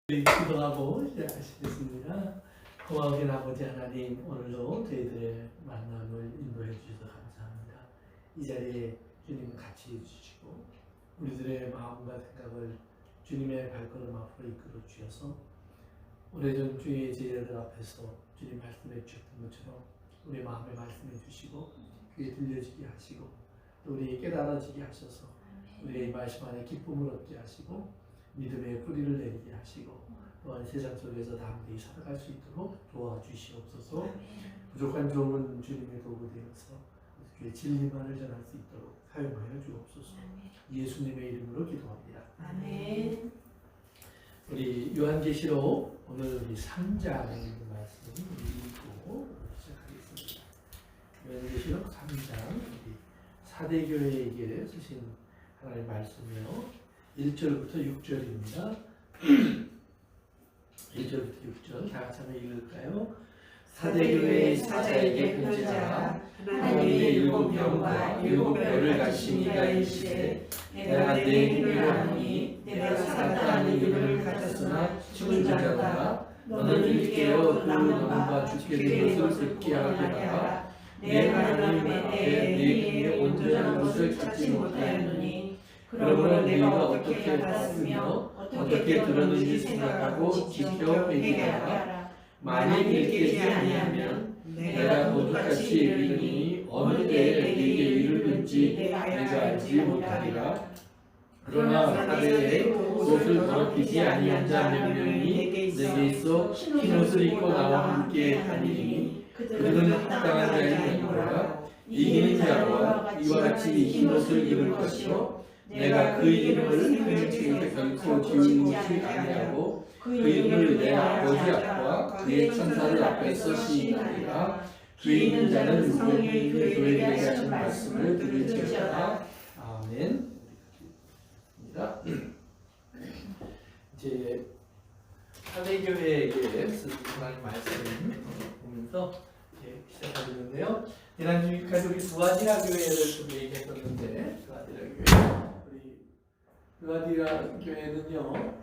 기도하고 시작하시겠습니다. 고마우신 아버지 하나님, 오늘도 저희들의 만남을 인도해 주셔서 감사합니다. 이 자리에 주님 같이 해주시고 우리들의 마음과 생각을 주님의 발걸음 앞으로 이끌어 주셔서 오래전 주의 제자들 앞에서 주님 말씀해 주셨던 것처럼 우리 마음에 말씀해 주시고 귀에 들려지게 하시고 또 우리에게 깨달아지게 하셔서 우리의 이 말씀 안에 기쁨을 얻게 하시고 믿음의 뿌리를 내리게 하시고 또한 세상 속에서 담대히 살아갈 수 있도록 도와주시옵소서. 부족한 종은 주님의 도구 되어서 주의 진리만을 전할 수 있도록 사용하여 주옵소서. 예수님의 이름으로 기도합니다. 아멘. 우리 요한계시록 오늘 우리 3장 말씀 읽고 시작하겠습니다. 요한계시록 3장 우리 사대교회에게 쓰신 하나님의 말씀이요. 1절부터 6절입니다. 1절부터 6절 다 같이 한번 읽을까요? 사대교회의 사자에게 편지하라. 하나님의 일곱 영과 일곱 별을 가진 이가 이르시되 내가 내 힘을 아노니 내가 살았다 하는 이름을 가졌으나 죽은 자로다. 너는 일깨어 그 남은 바 죽게 된 것을 듣게 하게 하라. 내 하나님 앞에 내 힘의 온전한 것을 찾지 못하였느니 그러므로 내가 어떻게 봤으며 어떻게 들었는지 생각하고 지켜 회개하라. 만일 일깨지 아니하면 내가 모두같이 이르니 어느 때에 내게 이르는지 내가 알지 못하리라. 그러나 사대에 옷을 더럽히지 아니한 자 몇 명이 내게 있어 흰옷을 입고 나와 함께 다니니 그들은 합당한 자이니라. 이기는 자와 이와 같이 흰옷을 입을 것이요 내가 그 이름을 그의 책에 결코 지우지 아니하고 그 이름을 내 아버지 앞과 그의 천사들 앞에서 시인하리라. 귀 있는 자는 성령의 교회에 하신 말씀을 들을지어다. 아멘. 이제 사대교회에게 쓰신 하나님 말씀을 보면서 시작하겠는데요. 지난주까지 우리 두아디라 교회를 좀 얘기했었는데 두아디라 교회는요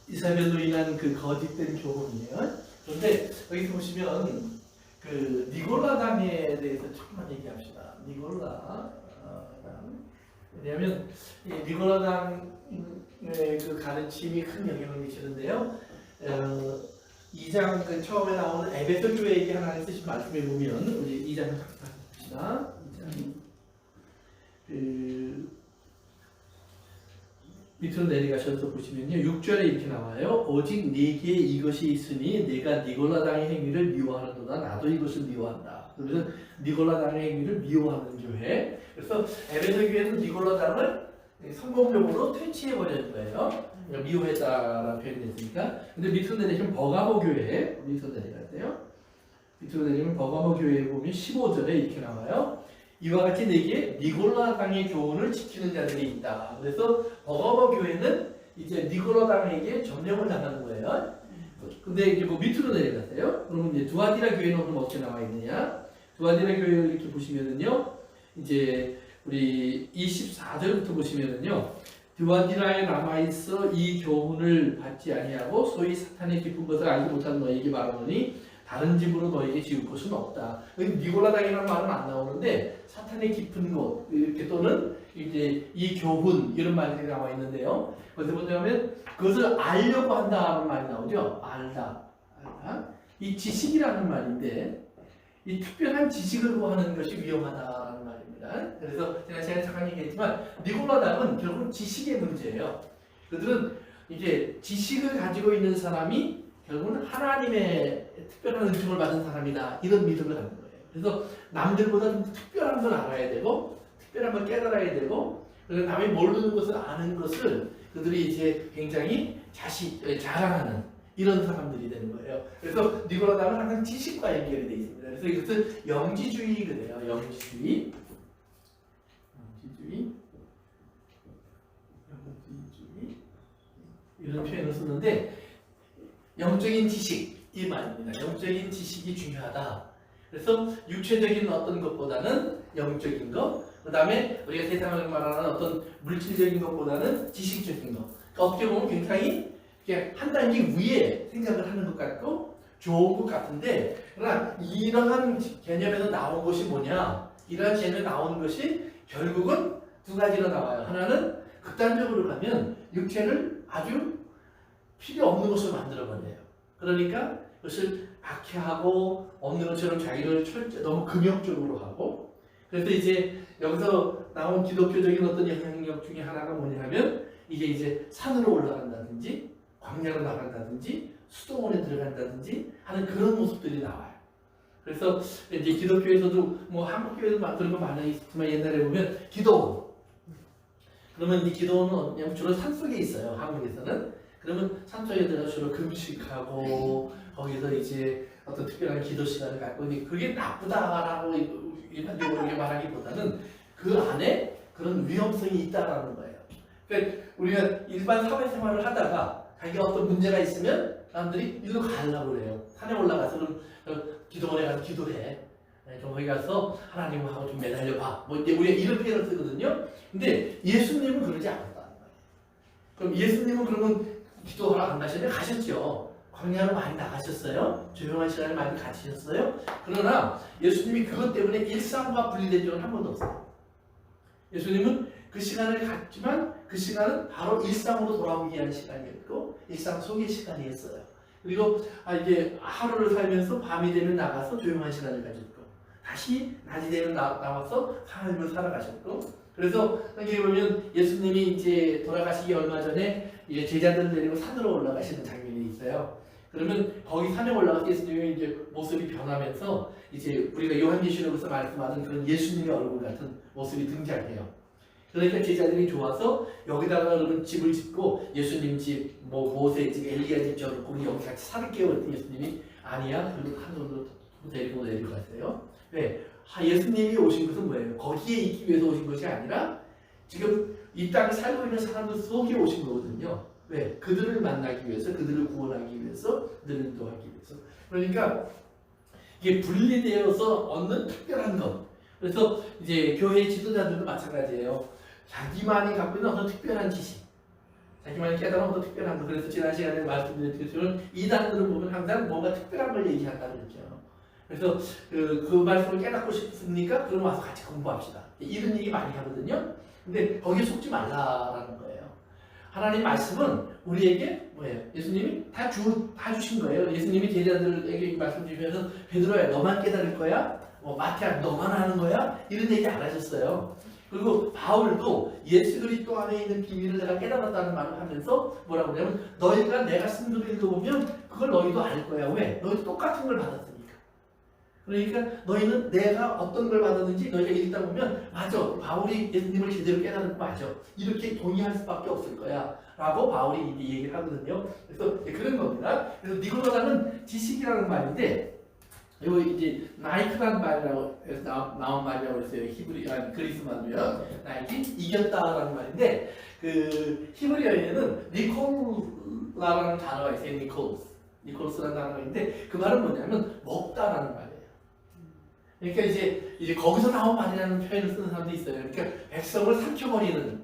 이사벨로 인한 그 거짓된 교훈이에요. 그런데 여기 보시면 그 니골라당에 대해서 조금만 얘기합시다. 니골라당. 왜냐하면 이 니골라당의 그 가르침이 큰 영향을 미치는데요. 2장 그 처음에 나오는 에베소 교회에게 하나님 쓰신 말씀에 보면 우리 2장을 봅시다. 2장 그 밑으로 내려가셔서 보시면요 6절에 이렇게 나와요. 오직 네게 이것이 있으니 내가 니골라당의 행위를 미워하는도다. 나도 이것을 미워한다. 그래서 니골라당의 행위를 미워하는 교회. 그래서 에베소 교회는 니골라당을 성공적으로 퇴치해버리는 거예요. 그러니까 미워했다라는 표현이 됐으니까. 근데 밑으로 내리시면 버가모 교회, 밑으로 내려가세요. 밑으로 내리면 버가모 교회에 보면 15절에 이렇게 나와요. 이와 같이 내게 니골라당의 교훈을 지키는 자들이 있다. 그래서 버가모 교회는 이제 니골라당에게 점령을 당하는 거예요. 근데 이제 뭐 밑으로 내려가세요. 그러면 이제 두아디라 교회는 오늘 어떻게 나와 있느냐? 두아디라 교회를 이렇게 보시면은요, 이제 우리 24절부터 보시면은요, 두아디라에 남아있어 이 교훈을 받지 아니하고 소위 사탄의 깊은 것을 알지 못하는 너에게 말하노니 다른 집으로 너에게 지을 곳은 없다. 여기 니골라당이라는 말은 안 나오는데 사탄의 깊은 곳 이렇게 또는 이제 이 교훈 이런 말들이 나와 있는데요. 그래서 뭐냐면 그것을 알려고 한다는 말이 나오죠. 알다. 이 지식이라는 말인데 이 특별한 지식을 구하는 것이 위험하다라는 말입니다. 그래서 제가 잠깐 얘기했지만 니골라당은 결국은 지식의 문제예요. 그들은 이제 지식을 가지고 있는 사람이 결국은 하나님의 특별한 은총을 받은 사람이다. 이런 믿음을 갖는 거예요. 그래서 남들보다 좀 특별한 걸 알아야 되고 특별한 걸 깨달아야 되고 그래서 남이 모르는 것을 아는 것을 그들이 이제 굉장히 자랑하는 이런 사람들이 되는 거예요. 그래서 니골라당은 항상 지식과 연결이 되어 있습니다. 그래서 이것은 영지주의 그래요. 영지주의 이런 표현을 쓰는데 영적인 지식 이 말입니다. 영적인 지식이 중요하다. 그래서 육체적인 어떤 것보다는 영적인 것, 그 다음에 우리가 세상을 말하는 어떤 물질적인 것보다는 지식적인 것. 그러니까 어떻게 보면 굉장히 한 단계 위에 생각을 하는 것 같고 좋은 것 같은데, 그러나 이러한 개념에서 나온 것이 뭐냐? 이러한 개념에 나온 것이 결국은 두 가지로 나와요. 하나는 극단적으로 가면 육체를 아주 필요 없는 것을 만들어버려요. 그러니까 그것을 악해하고 없는 것처럼 자기를 너무 금욕적으로 하고, 그래서 이제 여기서 나온 기독교적인 어떤 영향력 중에 하나가 뭐냐면 이게 이제 산으로 올라간다든지 광야로 나간다든지 수도원에 들어간다든지 하는 그런 모습들이 나와요. 그래서 이제 기독교에서도 뭐 한국교회도 그런 거 많이 있지만 옛날에 보면 기도원, 그러면 이 기도원은 어디냐면 주로 산속에 있어요. 한국에서는. 그러면 산속에 들어가 주로 금식하고 거기서 이제 어떤 특별한 기도 시간을 갖고, 그게 나쁘다라고 일반적으로 말하기보다는 그 안에 그런 위험성이 있다라는 거예요. 그러니까 우리가 일반 사회생활을 하다가 자기가 어떤 문제가 있으면 사람들이 일로 가려고 그래요. 산에 올라가서 그럼 기도원에 가서 기도해. 좀 거기 가서 하나님하고 좀 매달려봐. 뭐 이제 우리가 이런 표현을 쓰거든요. 근데 예수님은 그러지 않았다는 거예요. 그럼 예수님은 그러면 기도하러 안 가셨냐? 가셨죠. 광야로 많이 나가셨어요. 조용한 시간을 많이 가지셨어요. 그러나 예수님이 그것 때문에 일상과 분리된 적은 한 번도 없어요. 예수님은 그 시간을 갖지만 그 시간은 바로 일상으로 돌아오기 위한 시간이었고 일상 속의 시간이었어요. 그리고 이제 하루를 살면서 밤이 되면 나가서 조용한 시간을 가졌고 다시 낮이 되면 나와서 삶을 살아가셨고, 그래서 여기 보면 예수님이 이제 돌아가시기 얼마 전에 이제 제자들을 데리고 산으로 올라가시는 장면이 있어요. 그러면 거기 산에 올라가서 예수님이 이제 모습이 변하면서 이제 우리가 요한계시록에서 말씀하는 그런 예수님의 얼굴 같은 모습이 등장해요. 그러니까 제자들이 좋아서 여기다가 그러면 집을 짓고 예수님 집, 뭐 모세 집, 엘리야 집 저를 우리 여기 같이 살게요. 그랬더니 예수님이 아니야. 그리고 한 손으로 데리고 내려갔어요. 왜? 예수님이 오신 것은 뭐예요? 거기에 있기 위해서 오신 것이 아니라 지금 이 땅에 살고 있는 사람들 속에 오신 거거든요. 왜? 그들을 만나기 위해서, 그들을 구원하기 위해서, 그들을 인도하기 위해서. 그러니까 이게 분리되어서 얻는 특별한 것. 그래서 이제 교회 지도자들도 마찬가지예요. 자기만이 갖고 있는 어떤 특별한 지식, 자기만이 깨달은 어떤 특별한 것. 그래서 지난 시간에 말씀드린 것처럼 이단들을 보면 항상 뭔가 특별한 걸 얘기한다고 그러죠. 그래서 그 말씀을 깨닫고 싶습니까? 그럼 와서 같이 공부합시다. 이런 얘기 많이 하거든요. 근데 거기에 속지 말라라는 거예요. 하나님 말씀은 우리에게 뭐예요? 예수님이 다 주신 거예요. 예수님이 제자들에게 말씀 주시면서 베드로야 너만 깨달을 거야? 마태야 너만 하는 거야? 이런 얘기 안 하셨어요. 그리고 바울도 예수 그리스도 안에 있는 비밀을 내가 깨달았다는 말을 하면서 뭐라고 그러냐면 너희가 내가 쓴 글을 읽어보면 그걸 너희도 알 거야. 왜? 너희도 똑같은 걸 받았으니까. 그러니까 너희는 내가 어떤 걸 받았는지 너희가 읽다 보면 맞아. 바울이 예수님을 제대로 깨달은 거 맞아. 이렇게 동의할 수밖에 없을 거야. 라고 바울이 이제 얘기를 하거든요. 그래서 그런 겁니다. 그래서 니고라는 지식이라는 말인데 이거 이제 나이크라는 말이라고 해서 나온 말이라고 했어요. 그리스말로요. 나이키 이겼다라는 말인데 그 히브리어에는 니콜라라는 단어가 있어요. 니콜스라는 단어가 있는데 그 말은 뭐냐면 먹다라는 말이에요. 그러니까 이제 거기서 나온 말이라는 표현을 쓰는 사람도 있어요. 그러니까 백성을 삼켜버리는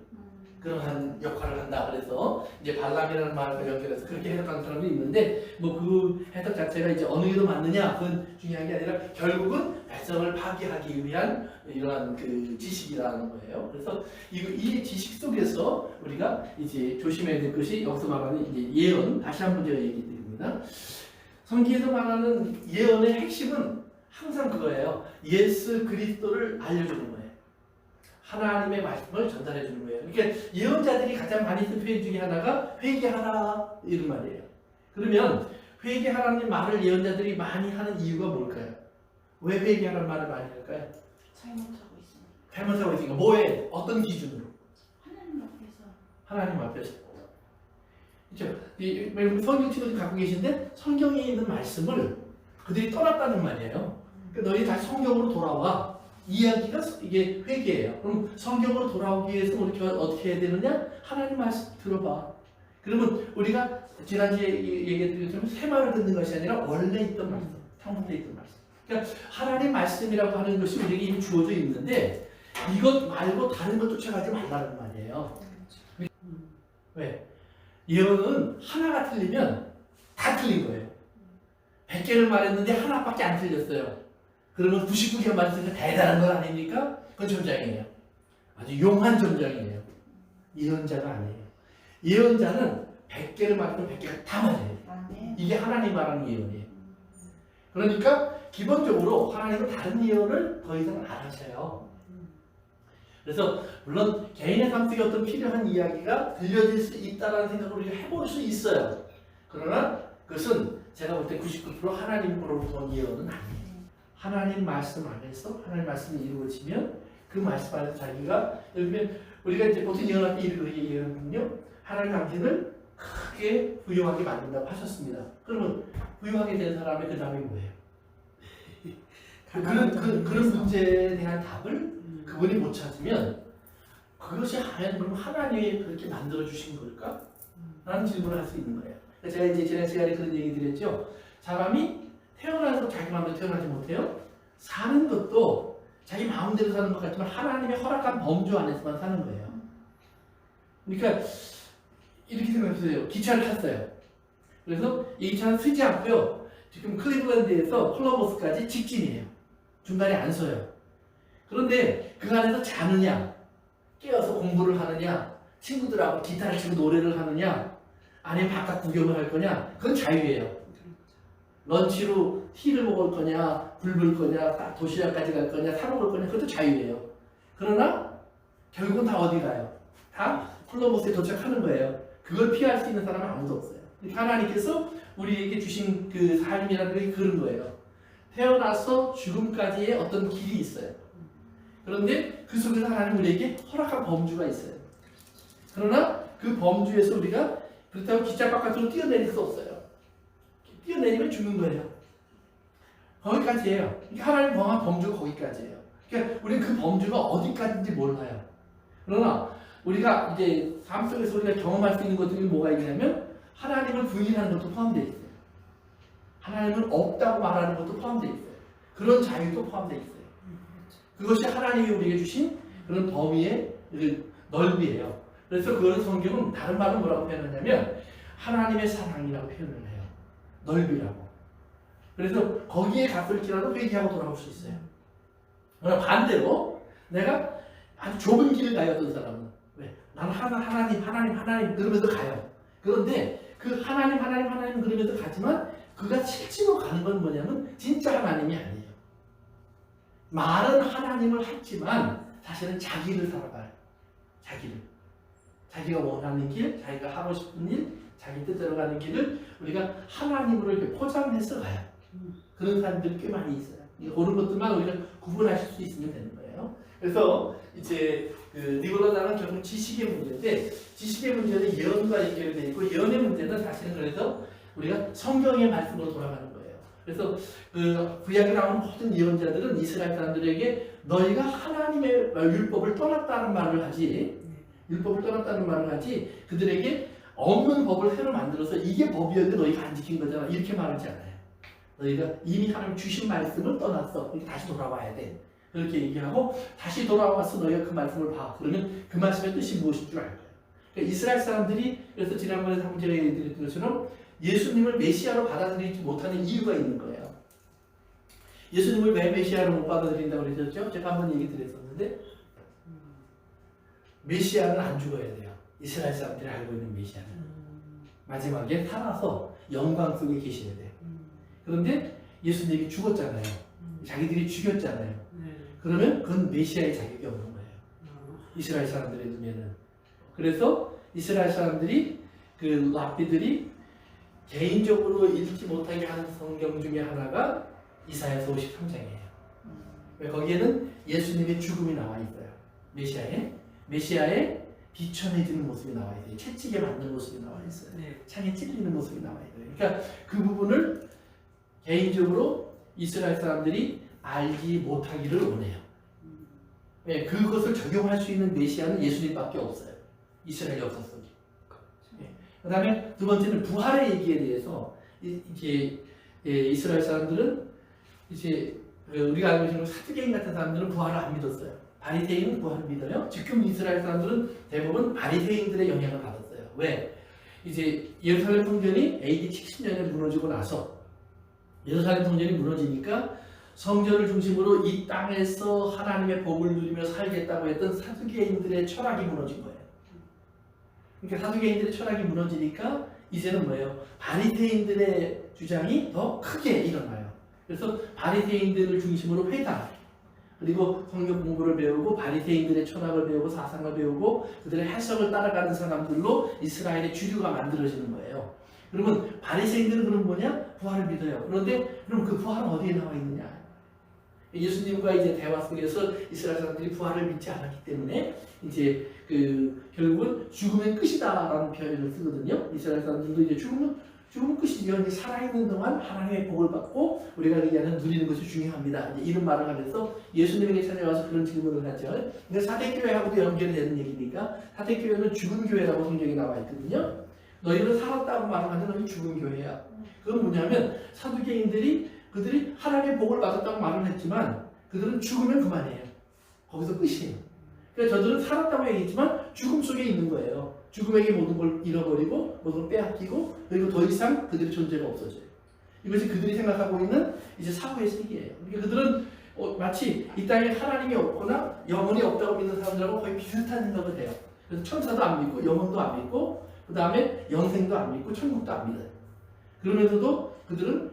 그러한 역할을 한다. 그래서 이제 발람이라는 말과 연결해서 그렇게 해석하는 사람도 있는데 뭐 그 해석 자체가 이제 어느 게 더 맞느냐 그건 중요한 게 아니라 결국은 백성을 파괴하기 위한 이러한 그 지식이라는 거예요. 그래서 이 지식 속에서 우리가 이제 조심해야 될 것이 여기서 말하는 이제 예언. 다시 한번 제가 얘기 드립니다. 성경에서 말하는 예언의 핵심은 항상 그거예요. 예수 그리스도를 알려주는 거예요. 하나님의 말씀을 전달해 주는 거예요. 그러니까 예언자들이 가장 많이 쓴 표현 중에 하나가 회개하라 이런 말이에요. 그러면 회개하라는 말을 예언자들이 많이 하는 이유가 뭘까요? 왜 회개하라는 말을 많이 할까요? 잘못하고 있습니다. 잘못하고 있으니까 뭐에 어떤 기준으로? 하나님 앞에서. 그렇죠. 성경 친구들 갖고 계신데 성경에 있는 말씀을 그들이 떠났다는 말이에요. 그러니까 너희 다시 성경으로 돌아와. 이야기가 이게 회개예요. 그럼 성경으로 돌아오기 위해서 우리가 어떻게 해야 되느냐? 하나님 말씀 들어봐. 그러면 우리가 지난주에 얘기했던 것처럼 새 말을 듣는 것이 아니라 원래 있던 말씀, 창세기에 있던 말씀. 그러니까 하나님 말씀이라고 하는 것이 우리에게 이미 주어져 있는데 이것 말고 다른 것 쫓아가지 말라는 말이에요. 왜? 예언은 하나가 틀리면 다 틀린 거예요. 100개를 말했는데 하나밖에 안 틀렸어요. 그러면 99개 말했으니까 대단한 건 아닙니까? 그건 전장이에요. 아주 용한 전장이에요. 예언자가 아니에요. 예언자는 100개를 말하면 100개가 다 맞아요. 이게 하나님 말하는 예언이에요. 그러니까 기본적으로 하나님은 다른 예언을 더 이상 안 하셔요. 그래서 물론 개인의 삶 속에 어떤 필요한 이야기가 들려질 수 있다는 생각을 우리가 해볼 수 있어요. 그러나 그것은 제가 볼 때 99% 하나님으로부터 온 예언은 아니에요. 하나님 말씀 안에서 하나님 말씀이 이루어지면 그 말씀 안에서 자기가 예를 들면 우리가 이제 보통 예언할 때 이렇게 얘기하거든요. 하나님 당신을 크게 부유하게 만든다고 하셨습니다. 그러면 부유하게 된 사람의 그 다음이 뭐예요? 그런 문제에 대한 답을 그분이 못 찾으면 그것이 그럼 하나님이 그렇게 만들어 주신 걸까? 라는 질문을 할 수 있는 거예요. 제가 이제 지난 시간에 그런 얘기 드렸죠. 사람이 태어나서 자기 마음대로 태어나지 못해요. 사는 것도 자기 마음대로 사는 것 같지만 하나님의 허락한 범주 안에서만 사는 거예요. 그러니까 이렇게 생각해보세요. 기차를 탔어요. 그래서 이 기차는 쓰지 않고요. 지금 클리블랜드에서 콜럼버스까지 직진이에요. 중간에 안 서요. 그런데 그 안에서 자느냐, 깨어서 공부를 하느냐, 친구들하고 기타를 치고 노래를 하느냐, 아니면 바깥 구경을 할 거냐, 그건 자유예요. 런치로 티를 먹을 거냐, 불 불 거냐, 도시락까지 갈 거냐, 사 먹을 거냐, 그것도 자유예요. 그러나 결국은 다 어디 가요? 다 콜럼버스에 도착하는 거예요. 그걸 피할 수 있는 사람은 아무도 없어요. 하나님께서 우리에게 주신 그 삶이라는 게 그런 거예요. 태어나서 죽음까지의 어떤 길이 있어요. 그런데 그 속에서 하나님 우리에게 허락한 범주가 있어요. 그러나 그 범주에서 우리가 그렇다고 기차 바깥으로 뛰어내릴 수 없어요. 뛰어내리면 죽는 거예요. 거기까지예요. 하나님 범한 범주가 거기까지예요. 그러니까 우리는 그 범주가 어디까지인지 몰라요. 그러나 우리가 이제 삶 속에서 우리가 경험할 수 있는 것들이 뭐가 있냐면 하나님을 부인하는 것도 포함되어 있어요. 하나님은 없다고 말하는 것도 포함되어 있어요. 그런 자유도 포함되어 있어요. 그것이 하나님이 우리에게 주신 그런 범위의 넓이에요. 그래서 그런 성경은 다른 말로 뭐라고 표현하냐면 하나님의 사랑이라고 표현을 해요. 넓이라고. 그래서 거기에 갔을지라도 회개하고 돌아올 수 있어요. 그러나 반대로 내가 아주 좁은 길을 가요. 어떤 사람은 왜? 나는 하나님 그러면서 가요. 그런데 그 하나님 그러면서 가지만 그가 실제로 가는 건 뭐냐면 진짜 하나님이 아니에요. 말은 하나님을 하지만 사실은 자기를 살아가요. 자기가 원하는 길, 자기가 하고 싶은 일, 자기 뜻대로 가는 길을 우리가 하나님으로 이렇게 포장해서 가요. 그런 사람들이 꽤 많이 있어요. 그런 것들만 우리가 구분하실 수 있으면 되는 거예요. 그래서 이제 니골라당은 결국 지식의 문제인데 지식의 문제는 예언과 연결되어 있고 예언의 문제는 사실은 그래서 우리가 성경의 말씀으로 돌아가는 거예요. 그래서 구약에 나오는 모든 예언자들은 이스라엘 사람들에게 너희가 하나님의 율법을 떠났다는 말을 하지 그들에게 없는 법을 새로 만들어서 이게 법이었는데 너희가 안 지킨 거잖아 이렇게 말하지 않아요. 너희가 이미 하나님 주신 말씀을 떠났어. 다시 돌아와야 돼. 그렇게 얘기하고 다시 돌아와서 너희가 그 말씀을 봐. 그러면 그 말씀의 뜻이 무엇인 줄 알 거예요. 그러니까 이스라엘 사람들이 그래서 지난번에 제가 얘기드렸던 것처럼 예수님을 메시아로 받아들이지 못하는 이유가 있는 거예요. 예수님을 왜 메시아로 못 받아들인다고 그랬었죠? 제가 한번 얘기 드렸었는데 메시아는 안 죽어야 돼요. 이스라엘 사람들이 알고 있는 메시아는 마지막에 살아서 영광 속에 계셔야 돼요. 그런데 예수님이 죽었잖아요. 자기들이 죽였잖아요. 그러면 그건 메시아의 자격이 없는 거예요. 이스라엘 사람들에 두면은. 그래서 이스라엘 사람들이 그 랍비들이 개인적으로 읽지 못하게 하는 성경 중에 하나가 이사야서 53장이에요. 거기에는 예수님의 죽음이 나와 있어요. 메시아의 비천해지는 모습이 나와 있어요. 채찍에 맞는 모습이 나와 있어요. 창에 찔리는 모습이 나와 있어요. 그러니까 그 부분을 개인적으로 이스라엘 사람들이 알지 못하기를 원해요. 그것을 적용할 수 있는 메시아는 예수님밖에 없어요. 이스라엘 역사 속에. 그 다음에 두 번째는 부활의 얘기에 대해서 이스라엘 사람들은 이제 우리가 알고 있는 사두개인 같은 사람들은 부활을 안 믿었어요. 바리새인은 부활을 믿어요. 지금 이스라엘 사람들은 대부분 바리새인들의 영향을 받았어요. 왜? 이제 예루살렘 성전이 AD 70년에 무너지고 나서 예루살렘 성전이 무너지니까 성전을 중심으로 이 땅에서 하나님의 복을 누리며 살겠다고 했던 사두개인들의 철학이 무너진 거예요. 그러니까 사두개인들의 철학이 무너지니까 이제는 뭐예요? 바리새인들의 주장이 더 크게 일어나요. 그래서 바리새인들을 중심으로 회당, 그리고 성경 공부를 배우고 바리새인들의 철학을 배우고 사상을 배우고 그들의 해석을 따라가는 사람들로 이스라엘의 주류가 만들어지는 거예요. 그러면 바리새인들은 그럼 뭐냐? 부활을 믿어요. 그런데 그럼 그 부활은 어디에 나와 있느냐? 예수님과 이제 대화 속에서 이스라엘 사람들이 부활을 믿지 않았기 때문에 이제 결국은 죽으면 끝이다라는 표현을 쓰거든요. 이스라엘 사람들도 이제 죽으면 끝이죠. 이제 살아있는 동안 하나님의 복을 받고 우리가 이 안에 누리는 것이 중요합니다. 이제 이런 말을 하면서 예수님에게 찾아와서 그런 질문을 하죠. 근데 사대교회하고도 연결이 되는 얘기니까 사대교회는 죽은 교회라고 성경에 나와 있거든요. 너희는 살았다고 말하는데 너희 죽은 교회야. 그건 뭐냐면 사두개인들이 그들이 하나님의 복을 받았다고 말을 했지만 그들은 죽으면 그만이에요. 거기서 끝이에요. 그러니까 저들은 살았다고 얘기했지만 죽음 속에 있는 거예요. 죽음에게 모든 걸 잃어버리고 모든 걸 빼앗기고 그리고 더 이상 그들의 존재가 없어져요. 이것이 그들이 생각하고 있는 이제 사후의 세계예요. 그러니까 그들은 마치 이 땅에 하나님이 없거나 영혼이 없다고 믿는 사람들하고 거의 비슷한 생각을 해요. 그래서 천사도 안 믿고 영혼도 안 믿고 그 다음에 영생도 안 믿고 천국도 안 믿어요. 그러면서도 그들은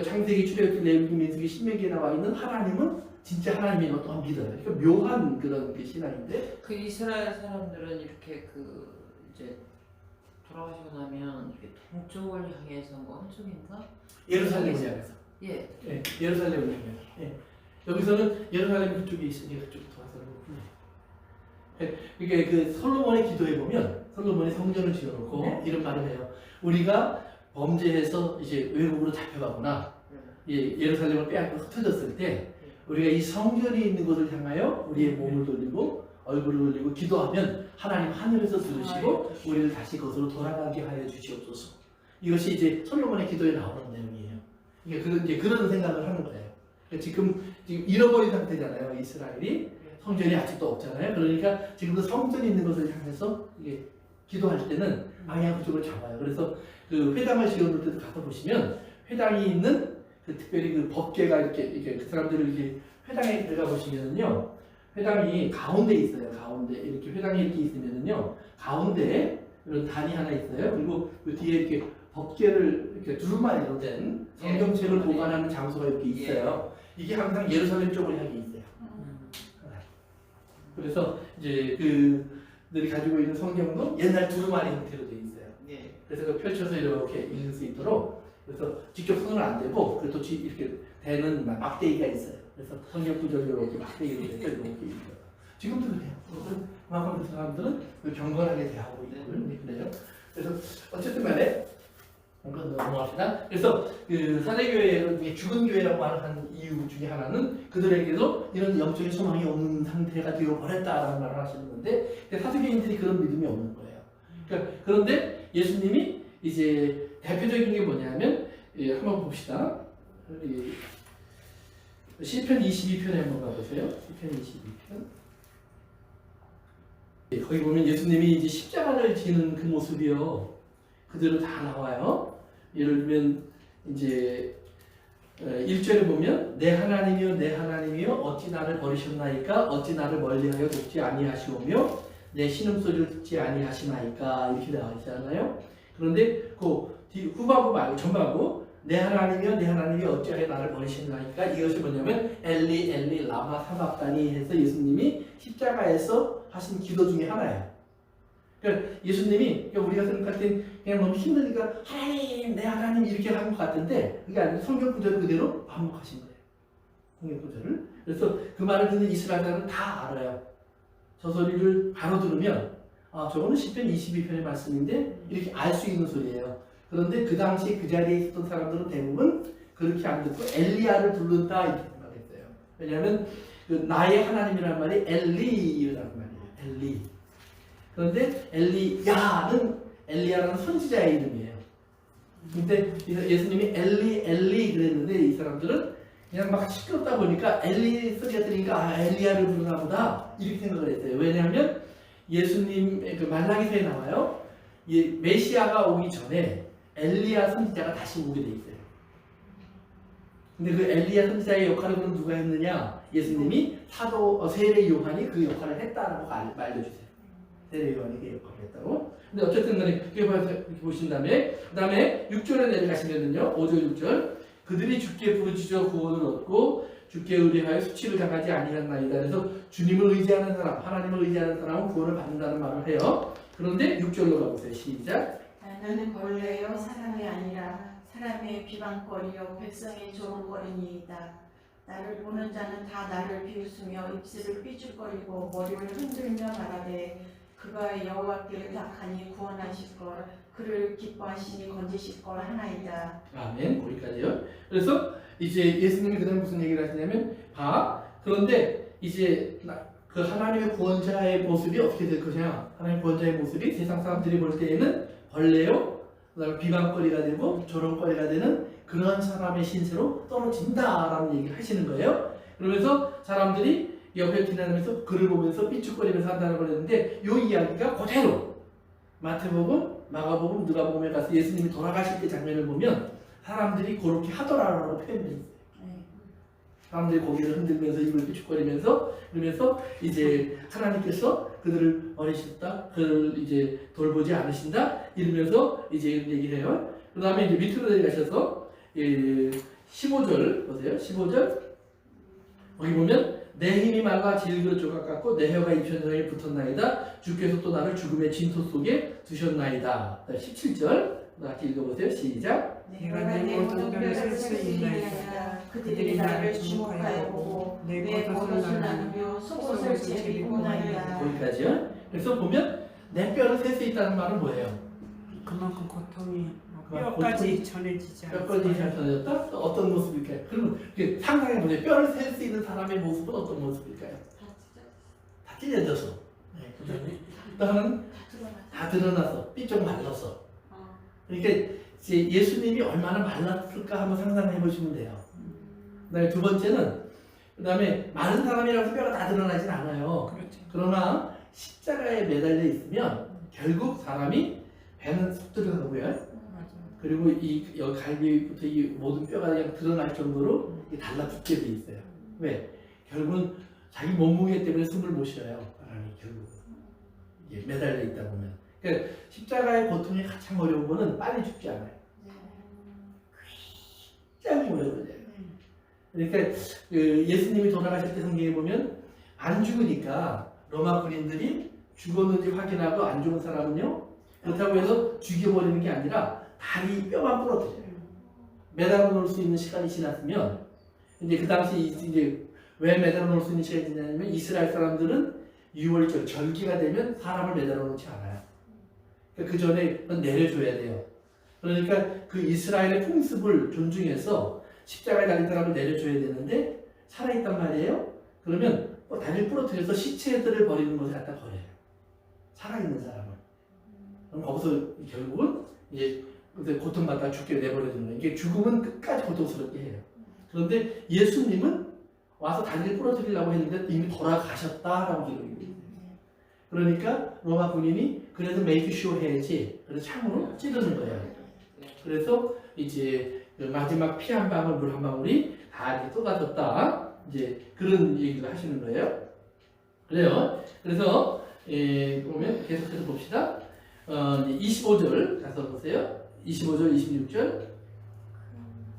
창세기, 출애굽기, 레위기, 민수기, 신명기에 나와 있는 하나님은 진짜 하나님인 것도 믿어요. 그러니까 묘한 그런 신앙인데 그 이스라엘 사람들은 이렇게 이제 돌아가시고 나면 이렇게 동쪽을 향해서 뭐 한쪽인가? 예루살렘을 향해서. 예. 예, 예루살렘을 향해서. 예. 여기서는 예루살렘 그쪽에 있으니 그쪽으로 돌아서는 거군요. 그러니까 그 솔로몬의 기도에 보면 솔로몬이 성전을 지어놓고 네. 이런 말을 해요. 우리가 범죄해서 이제 외국으로 잡혀가거나 예루살렘을 빼앗고 흩어졌을 때 우리가 이 성전이 있는 곳을 향하여 우리의 몸을 돌리고 얼굴을 돌리고 기도하면 하나님 하늘에서 들으시고 우리를 다시 그것으로 돌아가게 하여 주시옵소서. 이것이 이제 솔로몬의 기도에 나오는 내용이에요. 이제 그런 생각을 하는 거예요. 그러니까 지금 잃어버린 상태잖아요. 이스라엘이 성전이 아직도 없잖아요. 그러니까 지금도 성전이 있는 것을 향해서 이게 기도할 때는 방향 그쪽을 잡아요. 그래서 그 회당을 지어놓을 때도 가서 보시면 회당이 있는 특별히 그 법궤가 이렇게 그 사람들을 이렇게 회당에 들어가 보시면은요, 회당이 가운데 있어요. 가운데 이렇게 회당이 이렇게 있으면은요, 가운데에 이런 단이 하나 있어요. 그리고 그 뒤에 이렇게 법궤를 이렇게 두루마리로 된 성경책을 보관하는 장소가 이렇게 있어요. 이게 항상 예루살렘 쪽을 향해 있어요. 그래서 이제 그들이 가지고 있는 성경도 옛날 두루마리 형태로 되어 있어요. 그래서 그 펼쳐서 이렇게 읽을 수 있도록, 그래서 직접 손은 안 대고 그래도 이렇게 대는 막대기가 있어요. 그래서 성경 구절을 이렇게 막대기로 해서 이렇게 읽어요. 지금도 그래요. 그만큼 그 사람들은 경건하게 대하고 있고 그래요. 그래서 어쨌든 간에 넘어갑시다. 그래서 그 사대교회를 죽은 교회라고 하는 이유 중에 하나는 그들에게도 이런 영적인 소망이 없는 상태가 되어버렸다라는 말을 하시는 건데, 사두개인들이 그런 믿음이 없는 거예요. 그러니까 그런데 예수님이 이제 대표적인 게 뭐냐면, 한번 봅시다. 시편 22편에 한번 가보세요. 시편 22편. 거기 보면 예수님이 이제 십자가를 지는 그 모습이요, 그대로 다 나와요. 예를 들면 이제 1절에 보면 내 하나님이여 내 하나님이여 어찌 나를 버리셨나이까 어찌 나를 멀리하여 돕지 아니하시오며 내 신음소리를 듣지 아니하시나이까 이렇게 나와 있잖아요. 그런데 그 후반부 말고 전반부 내 하나님이여 내 하나님이여 어찌하여 나를 버리셨나이까, 이것이 뭐냐면 엘리 엘리 라마 사박다니 해서 예수님이 십자가에서 하신 기도 중에 하나예요. 그러니까 예수님이 우리가 생각할 땐 그냥 너무 힘드니까 하나님 내 하나님 이렇게 한 것 같은데 그게 아니고 성경 구절 그대로 반복하신 거예요. 성경 구절을. 그래서 그 말을 듣는 이스라엘 사람은 다 알아요. 저 소리를 바로 들으면 저거는 시편 22편의 말씀인데 이렇게 알 수 있는 소리예요. 그런데 그 당시 그 자리에 있었던 사람들은 대부분 그렇게 안 듣고 엘리야를 부른다 이렇게 생각했어요. 왜냐하면 그 나의 하나님이라는 말이 엘리라는 말이에요. 엘리. 그런데 엘리야는 선지자의 이름이에요. 근데 예수님이 엘리 그랬는데 이 사람들은 그냥 막 시끄럽다 보니까 엘리 소리가 들으니까 아 엘리야를 부르나 보다 이렇게 생각을 했어요. 왜냐하면 예수님 그 말라기서에 나와요. 메시아가 오기 전에 엘리야 선지자가 다시 오게 돼 있어요. 근데 그 엘리야 선지자의 역할을 그럼 누가 했느냐? 예수님이 사도 세례 요한이 그 역할을 했다라고 알려주세요. 세례 요한이 그 역할을 했다고. 근데 어쨌든 간에 이렇게 보신 다음에 그 다음에 6절에 내려가시면은요. 5절 6절 그들이 주께 부르짖어 구원을 얻고 주께 의뢰하여 수치를 당하지 아니하나이다. 그래서 주님을 의지하는 사람, 하나님을 의지하는 사람은 구원을 받는다는 말을 해요. 그런데 6절로 가보세요. 시작. 나는 벌레요 사람이 아니라 사람의 비방거리요 백성의 조롱거리니이다. 나를 보는 자는 다 나를 비웃으며 입술을 삐죽거리고 머리를 흔들며 말하되 그가 여호와께 의탁하니 구원하실 것 그를 기뻐하시니 건지실 것 하나이다. 아멘. 거기까지요. 그래서 이제 예수님이 그다음 무슨 얘기를 하시냐면 그런데 이제 그 하나님의 구원자의 모습이 어떻게 될 것이냐. 하나님의 구원자의 모습이 세상 사람들이 볼 때에는 벌레요, 그다음에 비방거리가 되고 조롱거리가 되는 그런 사람의 신세로 떨어진다라는 얘기를 하시는 거예요. 그러면서 사람들이 옆에 지나면서 그를 보면서 삐죽거리면서 한다는 걸 했는데 이 이야기가 그대로 마태복음, 마가복음, 누가복음에 가서 예수님이 돌아가실 때 장면을 보면 사람들이 그렇게 하더라라고 표현을 했어요. 사람들이 고개를 흔들면서 입을 삐죽거리면서 그러면서 이제 하나님께서 그들을 버리셨다, 그를 이제 돌보지 않으신다 이러면서 이제 이런 얘기를 해요. 그 다음에 이제 밑으로 내려가셔서 15절 보세요. 15절 거기 보면 내 힘이 말라 질그릇 조각 같고 내 혀가 입천장에 붙었나이다. 주께서 또 나를 죽음의 진토 속에 두셨나이다. 17절 같이 읽어보세요. 시작. 내가 내 모든 뼈를 셀 수 있나이다. 그들이 나를 주목하여 보고 내 겉옷을 나누며 속옷을 제비고 나이다. 거기까지요. 그래서 보면 내 뼈를 셀 수 있다는 말은 뭐예요? 그만큼 고통이 그만큼 뼈까지 전해지지 뼈까지 잘 전해졌다? 또 어떤 모습일까요? 그러면 상상해보세요. 뼈를 셀 수 있는 사람의 모습은 어떤 모습일까요? 다 찢어져서. 네. 또 하나는 다 드러나서 삐쩍 말라서. 그러니까 이제 예수님이 얼마나 말랐을까 한번 상상해 보시면 돼요. 그다음에 두 번째는 그다음에 마른 사람이라고 해서 뼈가 다 드러나진 않아요. 그렇죠. 그러나 십자가에 매달려 있으면 결국 사람이 배는 속 들어가고요. 맞아. 그리고 이 여기 갈비부터 이 모든 뼈가 그냥 드러날 정도로 달라붙게 돼 있어요. 왜? 결국은 자기 몸무게 때문에 숨을 못 쉬어요. 사람이 결국 매달려 있다 보면. 그러니까 십자가의 고통이 가장 어려운 거는 빨리 죽지 않아요. 굉장히 어려워요. 그러니까 예수님이 돌아가실 때 성경에 보면 안 죽으니까 로마 군인들이 죽었는지 확인하고 안 죽은 사람은요 그렇다고 해서 죽여버리는 게 아니라 다리 뼈만 부러뜨려요. 매달아 놓을 수 있는 시간이 지났으면 이제 그 당시 이제 왜 매달아 놓을 수 있는 시간이 지났냐면 이스라엘 사람들은 6월절 절기가 되면 사람을 매달아 놓지 않아요. 그 전에 내려줘야 돼요. 그러니까 그 이스라엘의 풍습을 존중해서 십자가에 달린 사람을 내려줘야 되는데 살아있단 말이에요. 그러면 다리를 부러뜨려서 시체들을 버리는 것을 갖다 버려요. 살아있는 사람을. 그럼 거기서 결국은 이제 고통받다가 죽게 내버려두는 거예요. 이게 죽음은 끝까지 고통스럽게 해요. 그런데 예수님은 와서 다리를 부러뜨리려고 했는데 이미 돌아가셨다라고 기록이 돼요. 그러니까 로마 군인이 그래서 make sure 해야지. 그래서 창으로 찌르는 거예요. 그래서 이제 마지막 피 한 방울, 물 한 방울이 다 이렇게 쏟아졌다. 이제 그런 얘기를 하시는 거예요. 그래요. 그래서 보면 계속해서 봅시다. 25절 가서 보세요. 25절, 26절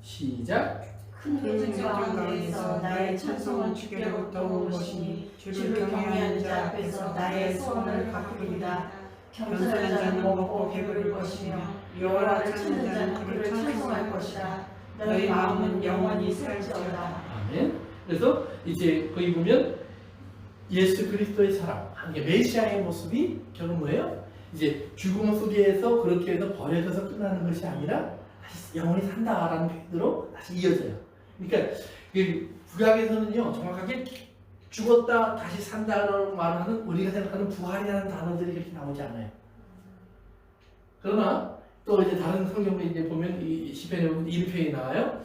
시작. 큰 가운데에서 나의 찬송은 주께로부터 온 것이니 주를 경외하는 자 앞에서 나의 소원을 갚으리다. 겸손한 자는 먹고 배부를 것이며 여호와를 찾는 자는 그를 찬송할 것이다. 너희 마음은 영원히 살지어다. 아멘. 그래서 이제 거기 보면 예수 그리스도의 사랑, 메시아의 모습이 결국 뭐예요? 이제 죽음 속에서 그렇게 해서 버려져서 끝나는 것이 아니라 다시 영원히 산다라는 표현으로 다시 이어져요. 그러니까 구약에서는요 정확하게 죽었다 다시 산다라고 말하는 우리가 생각하는 부활이라는 단어들이 그렇게 나오지 않아요. 그러나 또 이제 다른 성경에 이제 보면 이 시편에 보면 이런 표현이 나와요.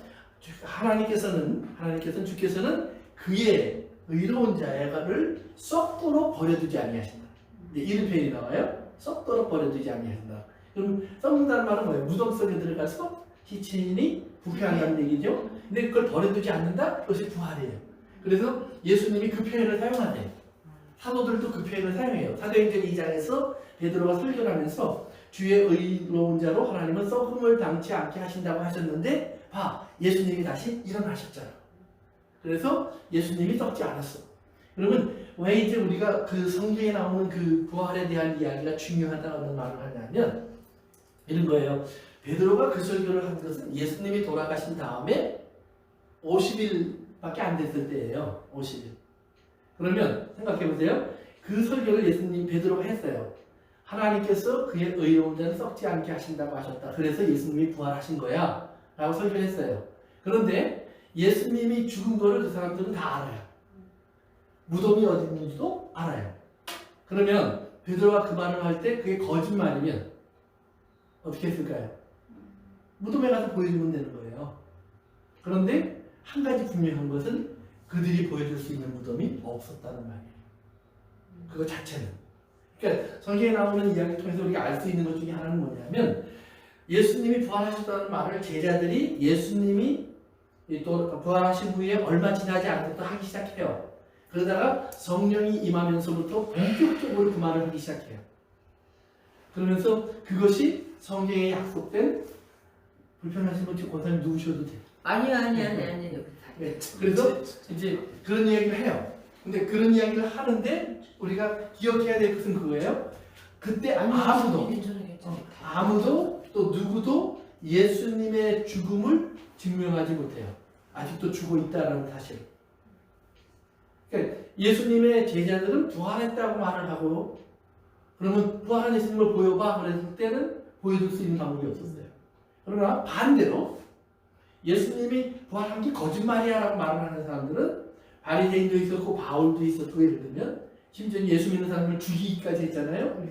하나님께서는 주께서는 그의 의로운 자를 썩도록 버려두지 아니하신다. 이런 표현이 나와요. 썩도록 버려두지 아니하신다. 그럼 썩는다는 말은 뭐예요? 무덤 속에 들어가서 시체인이 부패한다는 얘기죠. 근데 그걸 버려두지 않는다? 그것이 부활이에요. 그래서 예수님이 그 표현을 사용하네요. 사도들도 그 표현을 사용해요. 사도행전 2장에서 베드로가 설교를 하면서 주의 의로운 자로 하나님은 썩음을 당치 않게 하신다고 하셨는데 봐, 예수님이 다시 일어나셨잖아. 그래서 예수님이 썩지 않았어. 그러면 왜 이제 우리가 그 성경에 나오는 그 부활에 대한 이야기가 중요하다는 말을 하냐면 이런 거예요. 베드로가 그 설교를 한 것은 예수님이 돌아가신 다음에 50일밖에 안 됐을 때예요. 50일. 그러면 생각해 보세요. 그 설교를 베드로가 했어요. 하나님께서 그의 의로운 자는 썩지 않게 하신다고 하셨다. 그래서 예수님이 부활하신 거야. 라고 설교를 했어요. 그런데 예수님이 죽은 거를 그 사람들은 다 알아요. 무덤이 어디 있는지도 알아요. 그러면 베드로가 그 말을 할 때 그게 거짓말이면 어떻게 했을까요? 무덤에 가서 보여주면 되는 거예요. 그런데 한 가지 분명한 것은 그들이 보여줄 수 있는 무덤이 없었다는 말이에요. 그거 자체는. 그러니까 성경에 나오는 이야기를 통해서 우리가 알 수 있는 것 중에 하나는 뭐냐면 예수님이 부활하셨다는 말을 제자들이 예수님이 또 부활하신 후에 얼마 지나지 않고부터 하기 시작해요. 그러다가 성령이 임하면서부터 본격적으로 그 말을 하기 시작해요. 그러면서 그것이 성경에 약속된 불편하신 분 권사님 누우셔도 돼요. 아니요. 네, 그래서 이제 그런 이야기를 해요. 근데 그런 이야기를 하는데 우리가 기억해야 될 것은 그거예요. 그때 아무도 또 누구도 예수님의 죽음을 증명하지 못해요. 아직도 죽어 있다라는 사실. 그러니까 예수님의 제자들은 부활했다고 말을 하고 그러면 부활한 예수님을 보여봐 그랬을 때는 보여줄 수 있는 방법이 없었어요. 그러나 반대로 예수님이 부활한 게 거짓말이야 라고 말을 하는 사람들은 바리새인도 있었고 바울도 있었고 예를 들면 심지어 예수 믿는 사람을 죽이기까지 했잖아요.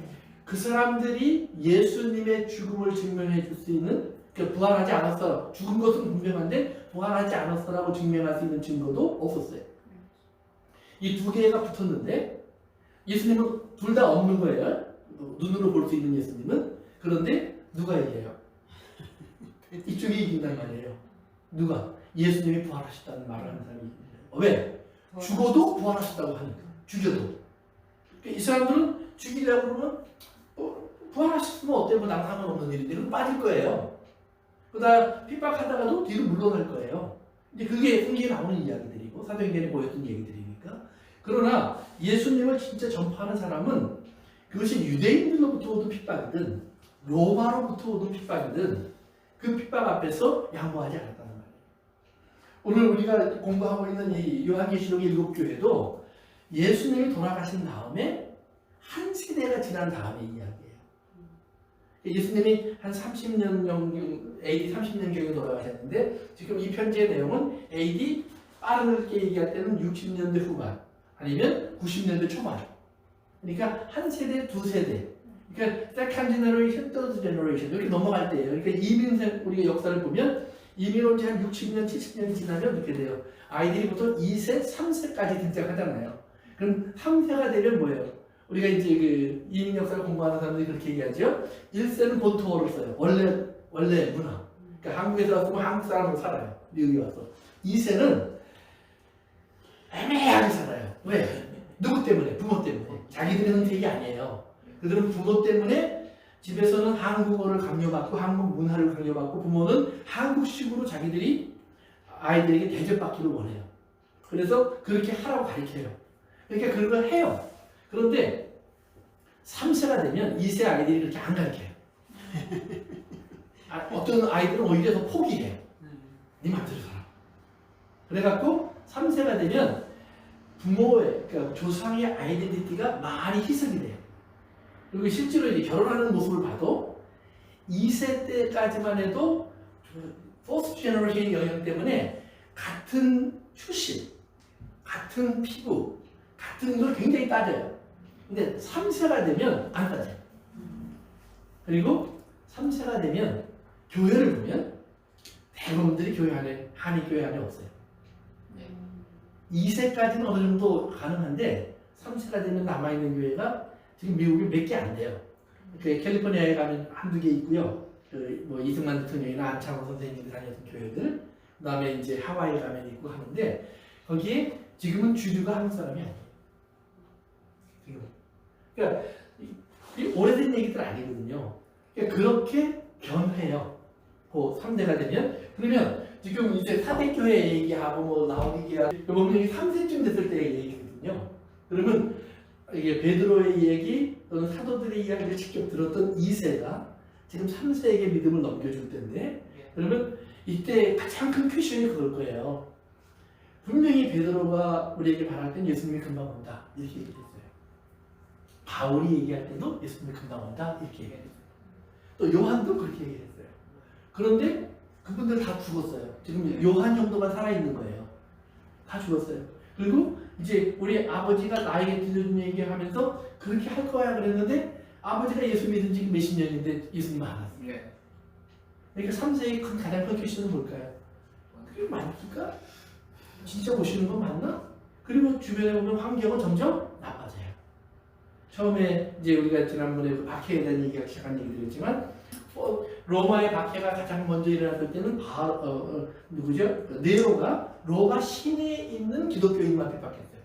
그 사람들이 예수님의 죽음을 증명해 줄 수 있는 그러니까 부활하지 않았어. 죽은 것은 분명한데 부활하지 않았어라고 증명할 수 있는 증거도 없었어요. 이 두 개가 붙었는데 예수님은 둘 다 없는 거예요. 눈으로 볼 수 있는 예수님은. 그런데 누가 이겨요? 이쪽이 이긴단 말이에요. 누가? 예수님이 부활하셨다는 말을 하는 사람이 이깁니다. 왜? 죽어도 부활하셨다고 하니까. 죽여도. 이 사람들은 죽이려고 그러면 부활하셨으면 어때? 뭐 난 상관없는 일인데 그럼 빠질 거예요. 그러다 핍박하다가도 뒤로 물러날 거예요. 이제 그게 성경에 나오는 이야기들이고 사도행전에 보였던 얘기들이니까. 그러나 예수님을 진짜 전파하는 사람은 그것이 유대인들로부터 오던 핍박이든 로마로부터 오던 핍박이든 그 핍박 앞에서 양보하지 않았다는 말이에요. 오늘 우리가 공부하고 있는 이 요한계시록의 7교회도 예수님이 돌아가신 다음에 한 세대가 지난 다음의 이야기예요. 예수님이 한 30년 AD 30년경에 돌아가셨는데 지금 이 편지의 내용은 AD 빠르게 얘기할 때는 60년대 후반 아니면 90년대 초반. 그러니까 한 세대, 두 세대. 그러니까 second generation, third generation 이렇게 넘어갈 때예요. 그러니까 이민 우리가 역사를 보면 이민 온 지 한 60년, 70년이 지나면 이렇게 돼요. 아이들이 보통 2세, 3세까지 등장하잖아요. 그럼 3세가 되면 뭐예요? 우리가 이제 그 이민 역사를 공부하는 사람들이 그렇게 얘기하죠. 1세는 본토어를 써요. 원래 문화. 그러니까 한국에서 왔으면 한국 사람으로 살아요. 미국에 와서. 2세는 애매하게 살아요. 왜? 누구 때문에? 부모 때문에. 자기들의 선택이 아니에요. 그들은 부모 때문에 집에서는 한국어를 강요받고 한국 문화를 강요받고 부모는 한국식으로 자기들이 아이들에게 대접받기를 원해요. 그래서 그렇게 하라고 가르쳐요. 그러니까 그런 걸 해요. 그런데 3세가 되면 2세 아이들이 그렇게 안 가르쳐요. 어떤 아이들은 오히려 더 포기해요. 네 맘대로 살아. 그래갖고 3세가 되면 부모의 그러니까 조상의 아이덴티티가 많이 희석이 돼요. 그리고 실제로 이제 결혼하는 모습을 봐도 2세 때까지만 해도 퍼스트 제너레이션 영향 때문에 같은 출신, 같은 피부, 같은 걸 굉장히 따져요. 근데 3세가 되면 안 따져요. 그리고 3세가 되면 교회를 보면 대부분들이 교회 안에, 한인교회 안에 없어요. 2세까지는 어느 정도 가능한데 3세가 되면 남아있는 교회가 지금 미국에 몇 개 안 돼요. 그 캘리포니아에 가면 한두 개 있고요. 뭐 이승만 대통령이나 안창호 선생님이 다녔던 교회들, 그 다음에 이제 하와이에 가면 있고 하는데 거기에 지금은 주류가 한국 사람이 아니에요. 지금. 그러니까 이 오래된 얘기들 아니거든요. 그러니까 그렇게 변해요. 그 3대가 되면. 그러면 지금 이제 4대 교회 얘기하고 뭐 라오디게아 보면 이게 3세쯤 됐을 때의 얘기거든요. 그러면 이게 베드로의 얘기 또는 사도들의 이야기를 직접 들었던 2세가 지금 3세에게 믿음을 넘겨줄 텐데, 그러면 이때 가장 큰 퀘션이 그럴 거예요. 분명히 베드로가 우리에게 말할 땐 예수님이 금방 온다 이렇게 얘기했어요. 바울이 얘기할 때도 예수님이 금방 온다 이렇게 얘기했어요. 또 요한도 그렇게 얘기했어요. 그런데 그분들 다 죽었어요. 지금 요한 정도만 살아있는 거예요. 다 죽었어요. 그리고 이제 우리 아버지가 나에게 들려준 얘기하면서 그렇게 할 거야 그랬는데 아버지가 예수 믿은 지 몇십 년인데 예수님 안 왔어요. 네. 그러니까 3세의 가장 큰 퀘션은 뭘까요? 그게 맞을까? 진짜 오시는 건 맞나? 그리고 주변에 보면 환경은 점점 나빠져요. 처음에 이제 우리가 지난번에 그 박해에 대한 얘기가 시작한 얘기들이었지만 로마의 박해가 가장 먼저 일어났을 때는 누구죠? 네로가 로마 시내에 있는 기독교인만 핍박했어요.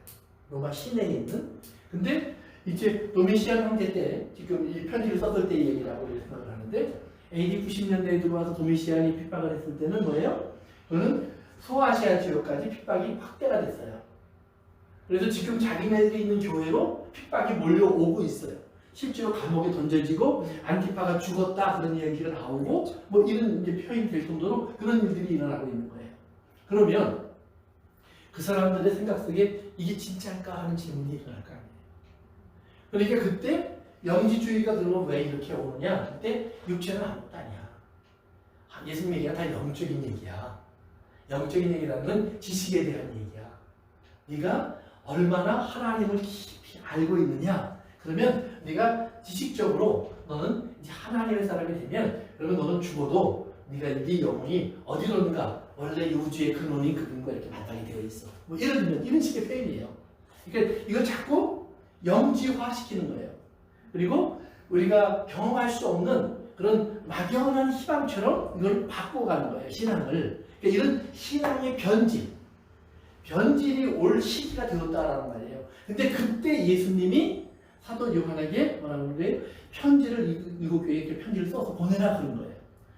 로마 시내에 있는. 근데 이제 도미시안 황제 때 지금 이 편지를 썼을 때 얘기라고 생각을 하는데 AD 90년대에 들어와서 도미시안이 핍박을 했을 때는 뭐예요? 그는 소아시아 지역까지 핍박이 확대가 됐어요. 그래서 지금 자기네들이 있는 교회로 핍박이 몰려오고 있어요. 실제로 감옥에 던져지고 안티파가 죽었다 그런 이야기가 나오고 뭐 이런 이제 표현이 될 정도로 그런 일들이 일어나고 있는 거예요. 그러면 그 사람들의 생각 속에 이게 진짜일까 하는 질문이 일어날 거 아니에요. 그러니까 그때 영지주의가 들어오면 왜 이렇게 오느냐? 그때 육체는 아무것도 아니야. 예수님 얘기가 다 영적인 얘기야. 영적인 얘기라는 건 지식에 대한 얘기야. 네가 얼마나 하나님을 깊이 알고 있느냐? 그러면 네가 지식적으로 너는 이제 하나님의 사람이 되면 그러면 너는 죽어도 네가 네 영혼이 어디론가 원래 이 우주의 근원인 그분과 이렇게 마땅히 되어 있어. 뭐 이런 식의 표현이에요. 그러니까 이걸 자꾸 영지화시키는 거예요. 그리고 우리가 경험할 수 없는 그런 막연한 희망처럼 이걸 바꿔가는 거예요. 신앙을. 그러니까 이런 신앙의 변질이 올 시기가 되었다라는 말이에요. 근데 그때 예수님이 사도 요한에게 뭐라는 거예요? 편지를 일곱 교회에 이렇게 편지를 써서 보내라 그런 거예요.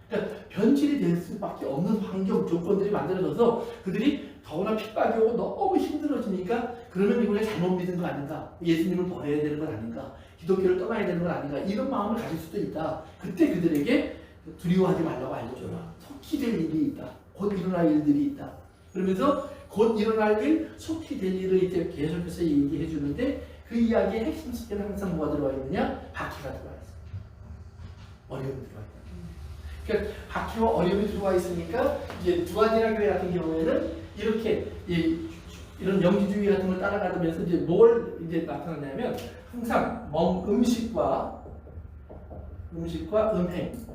그러니까 변질이 될 수밖에 없는 환경 조건들이 만들어져서 그들이 더구나 핍박이 오고 너무 힘들어지니까 그러면 이걸 잘못 믿은 거 아닌가? 예수님을 버려야 되는 건 아닌가? 기독교를 떠나야 되는 건 아닌가? 이런 마음을 가질 수도 있다. 그때 그들에게 두려워하지 말라고 알려줘라. 속히 될 일이 있다. 곧 일어날 일들이 있다. 그러면서 곧 일어날 일, 속히 될 일을 이제 계속해서 얘기해 주는데 그 이야기의 핵심 속에는 항상 뭐가 들어와 있느냐? 박해가 들어와 있어요. 어려움이 들어와 있다. 그러니까 박해와 어려움이 들어와 있으니까 이제 두아디라 교회 같은 경우에는 이렇게 이런 영지주의 같은 걸 따라가면서 이제 뭘 이제 나타나냐면 항상 음식과 음행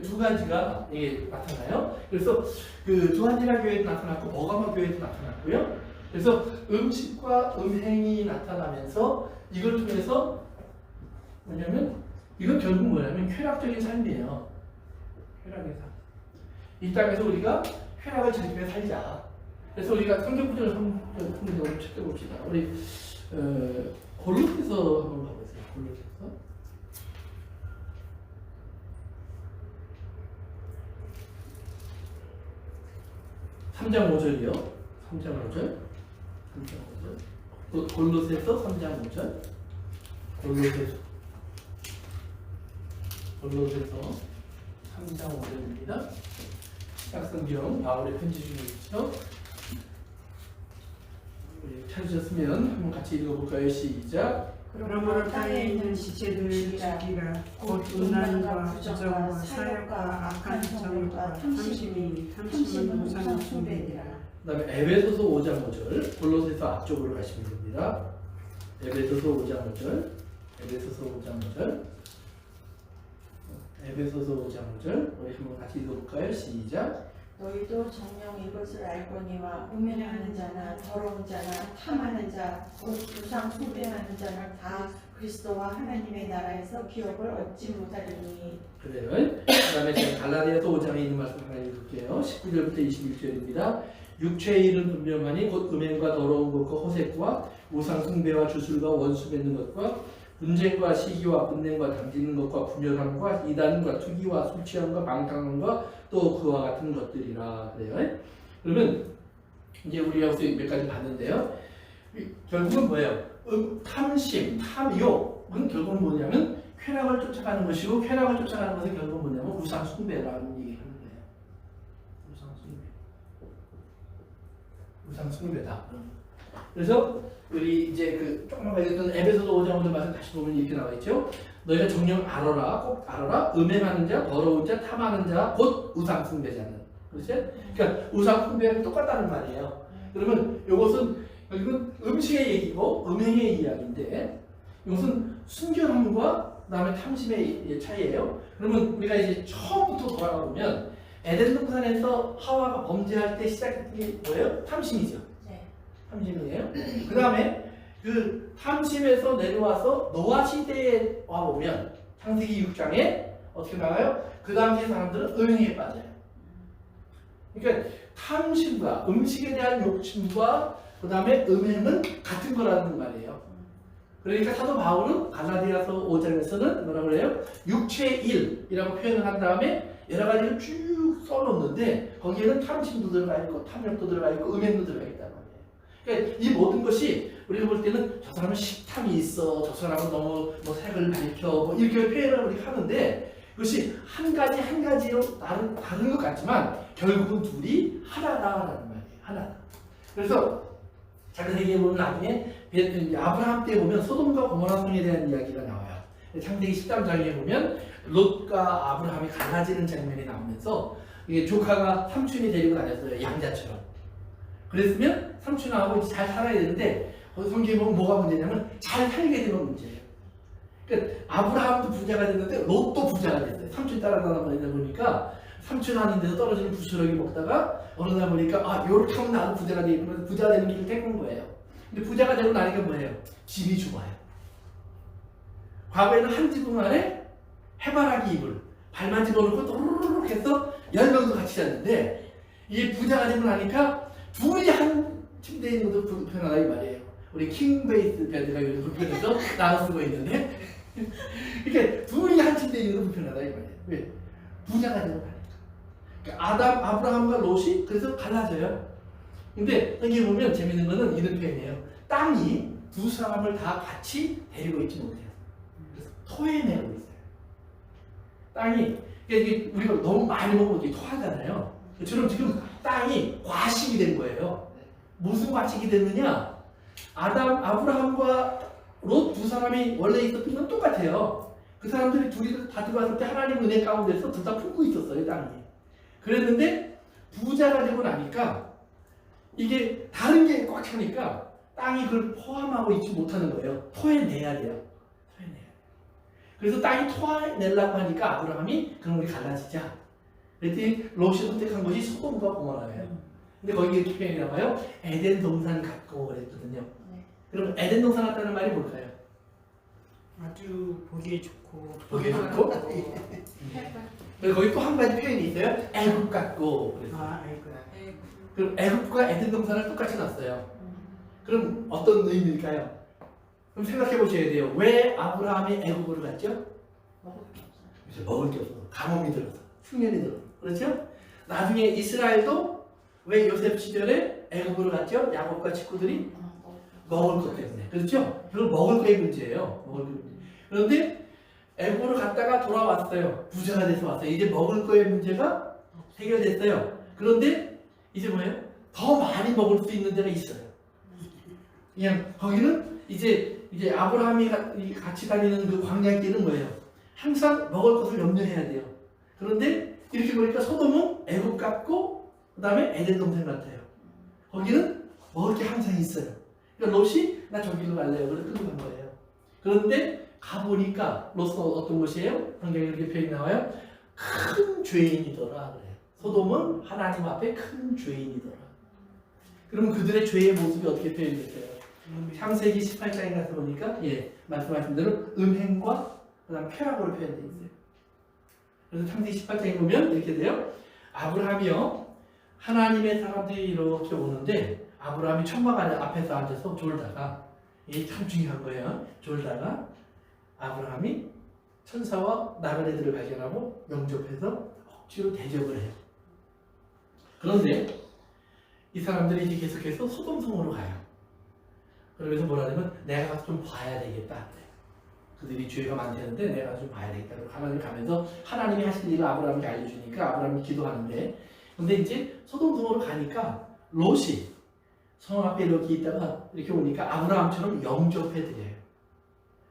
두 가지가 이게 나타나요. 그래서 그 두아디라 교회도 나타났고 버가모 교회도 나타났고요. 그래서 음식과 음행이 나타나면서 이걸 통해서 뭐냐면 이건 결국 뭐냐면 쾌락적인 삶이에요. 쾌락의 삶. 이 땅에서 우리가 쾌락을 즐기며 살자. 그래서 우리가 성경 구절을 한번 찾아봅시다. 우리 골로새서 한번 가보세요. 골로새서. (3장 5절이요) 3장 5절. 골로새서 3장 5절. 골로새서 3장 5절입니다. 시작성경 바울의 편지 중에 있죠. 찾으셨으면 한번 같이 읽어볼까요? 시작. 그러므로 땅에 있는 지체들을 죽이라. 곧 음란과 부정과 사욕과 악한 정욕과 탐심은 우상의 숭배니라. 그 다음에 에베소서 5장 5절. 골로새서 앞쪽으로 가시면 됩니다. 에베소서 5장 5절. 에베소서 5장 5절 우리 한번 같이 읽어볼까요? 시작. 너희도 정녕 이것을 알거니와 음행하는 자나 더러운 자나 탐하는 자, 곧 우상 숭배하는 자는 다 그리스도와 하나님의 나라에서 기업을 얻지 못하리니. 그래요. 그 다음에 제가 갈라디아서 5장에 있는 말씀 하나 읽을게요. 19절부터 21절입니다. 육체의 일은 분명하니 곧 음행과 더러운 것과 호색과 우상 숭배와 주술과 원수 맺는 것과 분쟁과 시기와 분냄과 당기는 것과 분열함과 이단과 투기와 술 취함과 방탕함과 또 그와 같은 것들이라. 그래요. 그러면 이제 우리가 여기서 몇 가지 봤는데요. 결국은 뭐예요? 탐심, 탐욕은 결국은 뭐냐면 쾌락을 쫓아가는 것이고, 쾌락을 쫓아가는 것은 결국은 뭐냐면 우상 숭배라는 얘기를 하는 거예요. 우상 숭배. 우상 숭배다. 그래서 우리 이제 그 조금만 읽었던 에베소서 5장 5절 말씀 다시 보면 이렇게 나와 있죠. 너희가 정녕 알아라, 꼭 알아라. 음행하는 자, 더러운 자, 탐하는 자, 곧 우상 숭배자는. 그렇죠? 그러니까 우상 숭배는 똑같다는 말이에요. 그러면 이것은 결국은 음식의 얘기고 음행의 이야기인데, 이것은 순결함과 그다음에 탐심의 차이예요. 그러면 우리가 이제 처음부터 돌아가 보면 에덴 동산에서 하와가 범죄할 때 시작했던 게 뭐예요? 탐심이죠. 탐심이에요. 그 다음에 그 탐심에서 내려와서 노아 시대에 와 보면 창세기 6장에 어떻게 나와요? 그 당시 사람들은 음행에 빠져요. 그러니까 탐심과 음식에 대한 욕심과 그 다음에 음행은 같은 거라는 말이에요. 그러니까 사도 바울은 갈라디아서 5장에서는 뭐라 그래요? 육체의 일이라고 표현을 한 다음에 여러 가지를 쭉 써놓는데 거기에는 탐심도 들어가 있고 탐욕도 들어가 있고 음행도 들어가 있단 말이에요. 그러니까 이 모든 것이 우리가 볼 때는 저 사람은 식탐이 있어, 저 사람은 너무 뭐 색을 밝혀, 뭐 이렇게 표현을 우리가 하는데 그것이 한 가지로 다른 것 같지만 결국은 둘이 하나다라는 말이에요. 하나다. 그래서 창세기에 보면 나중에 아브라함 때 보면 소돔과 고모라 성에 대한 이야기가 나와요. 창세기 13장에 보면 롯과 아브라함이 갈라지는 장면이 나오면서 이게 조카가 삼촌이 데리고 다녔어요. 양자처럼. 그랬으면 삼촌하고 이제 잘 살아야 되는데 성경에 보면 뭐가 문제냐면 잘 살게 되면 문제예요. 그러니까 아브라함도 부자가 됐는데 롯도 부자가 됐어요. 삼촌 따라다니다 보니까 삼촌 하는 데서 떨어지는 부스러기 먹다가 어느 날 보니까 요렇게 하면 나도 부자가 되고 그래서 부자가 되는 길을 택한 거예요. 근데 부자가 되고 나니까 뭐예요? 집이 좋아요. 과거에는 한 지붕 안에 해바라기 이불 발만 집어넣고 또르르륵 해서 10명도 같이 잤는데 이 부자가 되고 나니까 둘이 한 침대에 있는 것도 불편하다 이 말이에요. 우리 킹베이스 베드가 요즘 불편해서 나눠 쓰고 있는데 이렇게 둘이 한 침대에 있는 것도 불편하다 이 말이에요. 왜? 부자가 되고 나니까. 그러니까 아브라함과 롯이 그래서 갈라져요. 근데 여기 보면 재밌는 거는 이런 표현이에요. 땅이 두 사람을 다 같이 데리고 있지 못해요. 그래서 토해내고 있어요. 땅이 그러니까 이게 우리가 너무 많이 먹으면 이게 토하잖아요. 저처럼 지금 땅이 과식이 된 거예요. 무슨 과식이 됐느냐? 아브라함과 롯 두 사람이 원래 있었던 건 똑같아요. 그 사람들이 둘이 다 들어왔을 때 하나님 은혜 가운데서 둘 다 품고 있었어요, 땅이. 그랬는데 부자가 되고 나니까 이게 다른 게 꽉 차니까 땅이 그걸 포함하고 있지 못하는 거예요. 토해내야 돼요. 토해내야 돼요. 그래서 땅이 토해내려고 하니까 아브라함이 그럼 우리 갈라지자. 그랬더니 롯이 선택한 것이 소돔과 고모라예요. 근데 거기 이렇게 표현이 나와요. 에덴 동산 같고 그랬거든요. 그럼 에덴 동산 같다는 말이 뭘까요? 아주 보기에 좋고 보기에 좋고. 그리고 거기 또 한 가지 표현이 있어요. 애굽 같고. 아이고. 그럼 애굽과 에덴 동산을 똑같이 놨어요. 그럼 어떤 의미일까요? 그럼 생각해 보셔야 돼요. 왜 아브라함이 애굽으로 갔죠? 먹을 게 없어. 가뭄이 들어서, 흉년이 들어서. 그렇죠? 나중에 이스라엘도 왜 요셉 시절에 애굽으로 갔죠? 야곱과 친구들이 먹을 것 때문에. 그렇죠? 그건 먹을 거의 문제예요. 먹을 거의 문제. 그런데 애굽으로 갔다가 돌아왔어요. 부자가 돼서 왔어요. 이제 먹을 거의 문제가 해결됐어요. 그런데 이제 뭐예요? 더 많이 먹을 수 있는 데가 있어요. 그냥 거기는 이제 아브라함이 같이 다니는 그 광야길은 뭐예요? 항상 먹을 것을 염려해야 돼요. 그런데 이렇게 보니까 소돔은 애굽 같고 그 다음에 에덴 동산 같아요. 거기는 먹을 게 항상 있어요. 그러니까 롯이 나 저기로 갈래요. 그래서 끌고 간 거예요. 그런데 가보니까 롯은 어떤 것이에요? 성경에 이렇게 표현이 나와요. 큰 죄인이더라 그래요. 소돔은 하나님 앞에 큰 죄인이더라. 그럼 그들의 죄의 모습이 어떻게 표현됐어요? 창세기 18장에 가서 보니까 말씀하신 대로 음행과 그다음 쾌락으로 표현되어 있어요. 그래서 창세기 18장에 보면 이렇게 돼요. 아브라함이요, 하나님의 사람들이 이렇게 오는데 아브라함이 천막 앞에서 앉아서 졸다가, 이게 참 중요한 거예요. 졸다가 아브라함이 천사와 나그네들을 발견하고 영접해서 억지로 대접을 해요. 그런데 이 사람들이 이제 계속해서 소돔성으로 가요. 그러면서 뭐라 하냐면 내가 가서 좀 봐야 되겠다. 그들이 죄가 많다는데 내가 가서 좀 봐야 되겠다. 하나님 가면서 하나님이 하실 일을 아브라함에게 알려주니까 아브라함이 기도하는데, 근데 이제 소돔성으로 가니까 롯이 성 앞에 이렇게 있다가 이렇게 오니까 아브라함처럼 영접해드려요.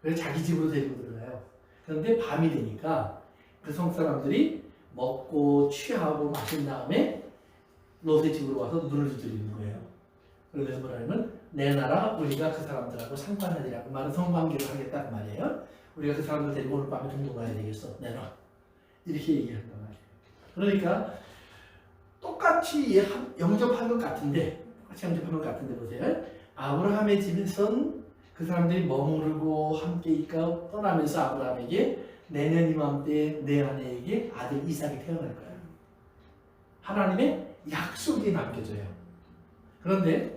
그래서 자기 집으로 데리고 들어가요. 그런데 밤이 되니까 그 성 사람들이 먹고 취하고 마신 다음에 롯의 집으로 와서 눈을 두드리는 거예요. 그래서 뭐라면 내 나라 우리가 그 사람들하고 상관하리라. 그 말은 성관계를 하겠다 그 말이에요. 우리가 그 사람들 데리고 오늘 밤에 동동 가야 되겠어. 내놔. 이렇게 얘기한단 말이에요. 그러니까 똑같이 영접한 것 같은데, 똑같이 영접한 것 같은데 보세요. 아브라함의 집에선 그 사람들이 머무르고 함께 있고 떠나면서 아브라함에게 내년 이맘때 내 아내에게 아들 이삭이 태어날 거야. 하나님의 약속이 남겨져요. 그런데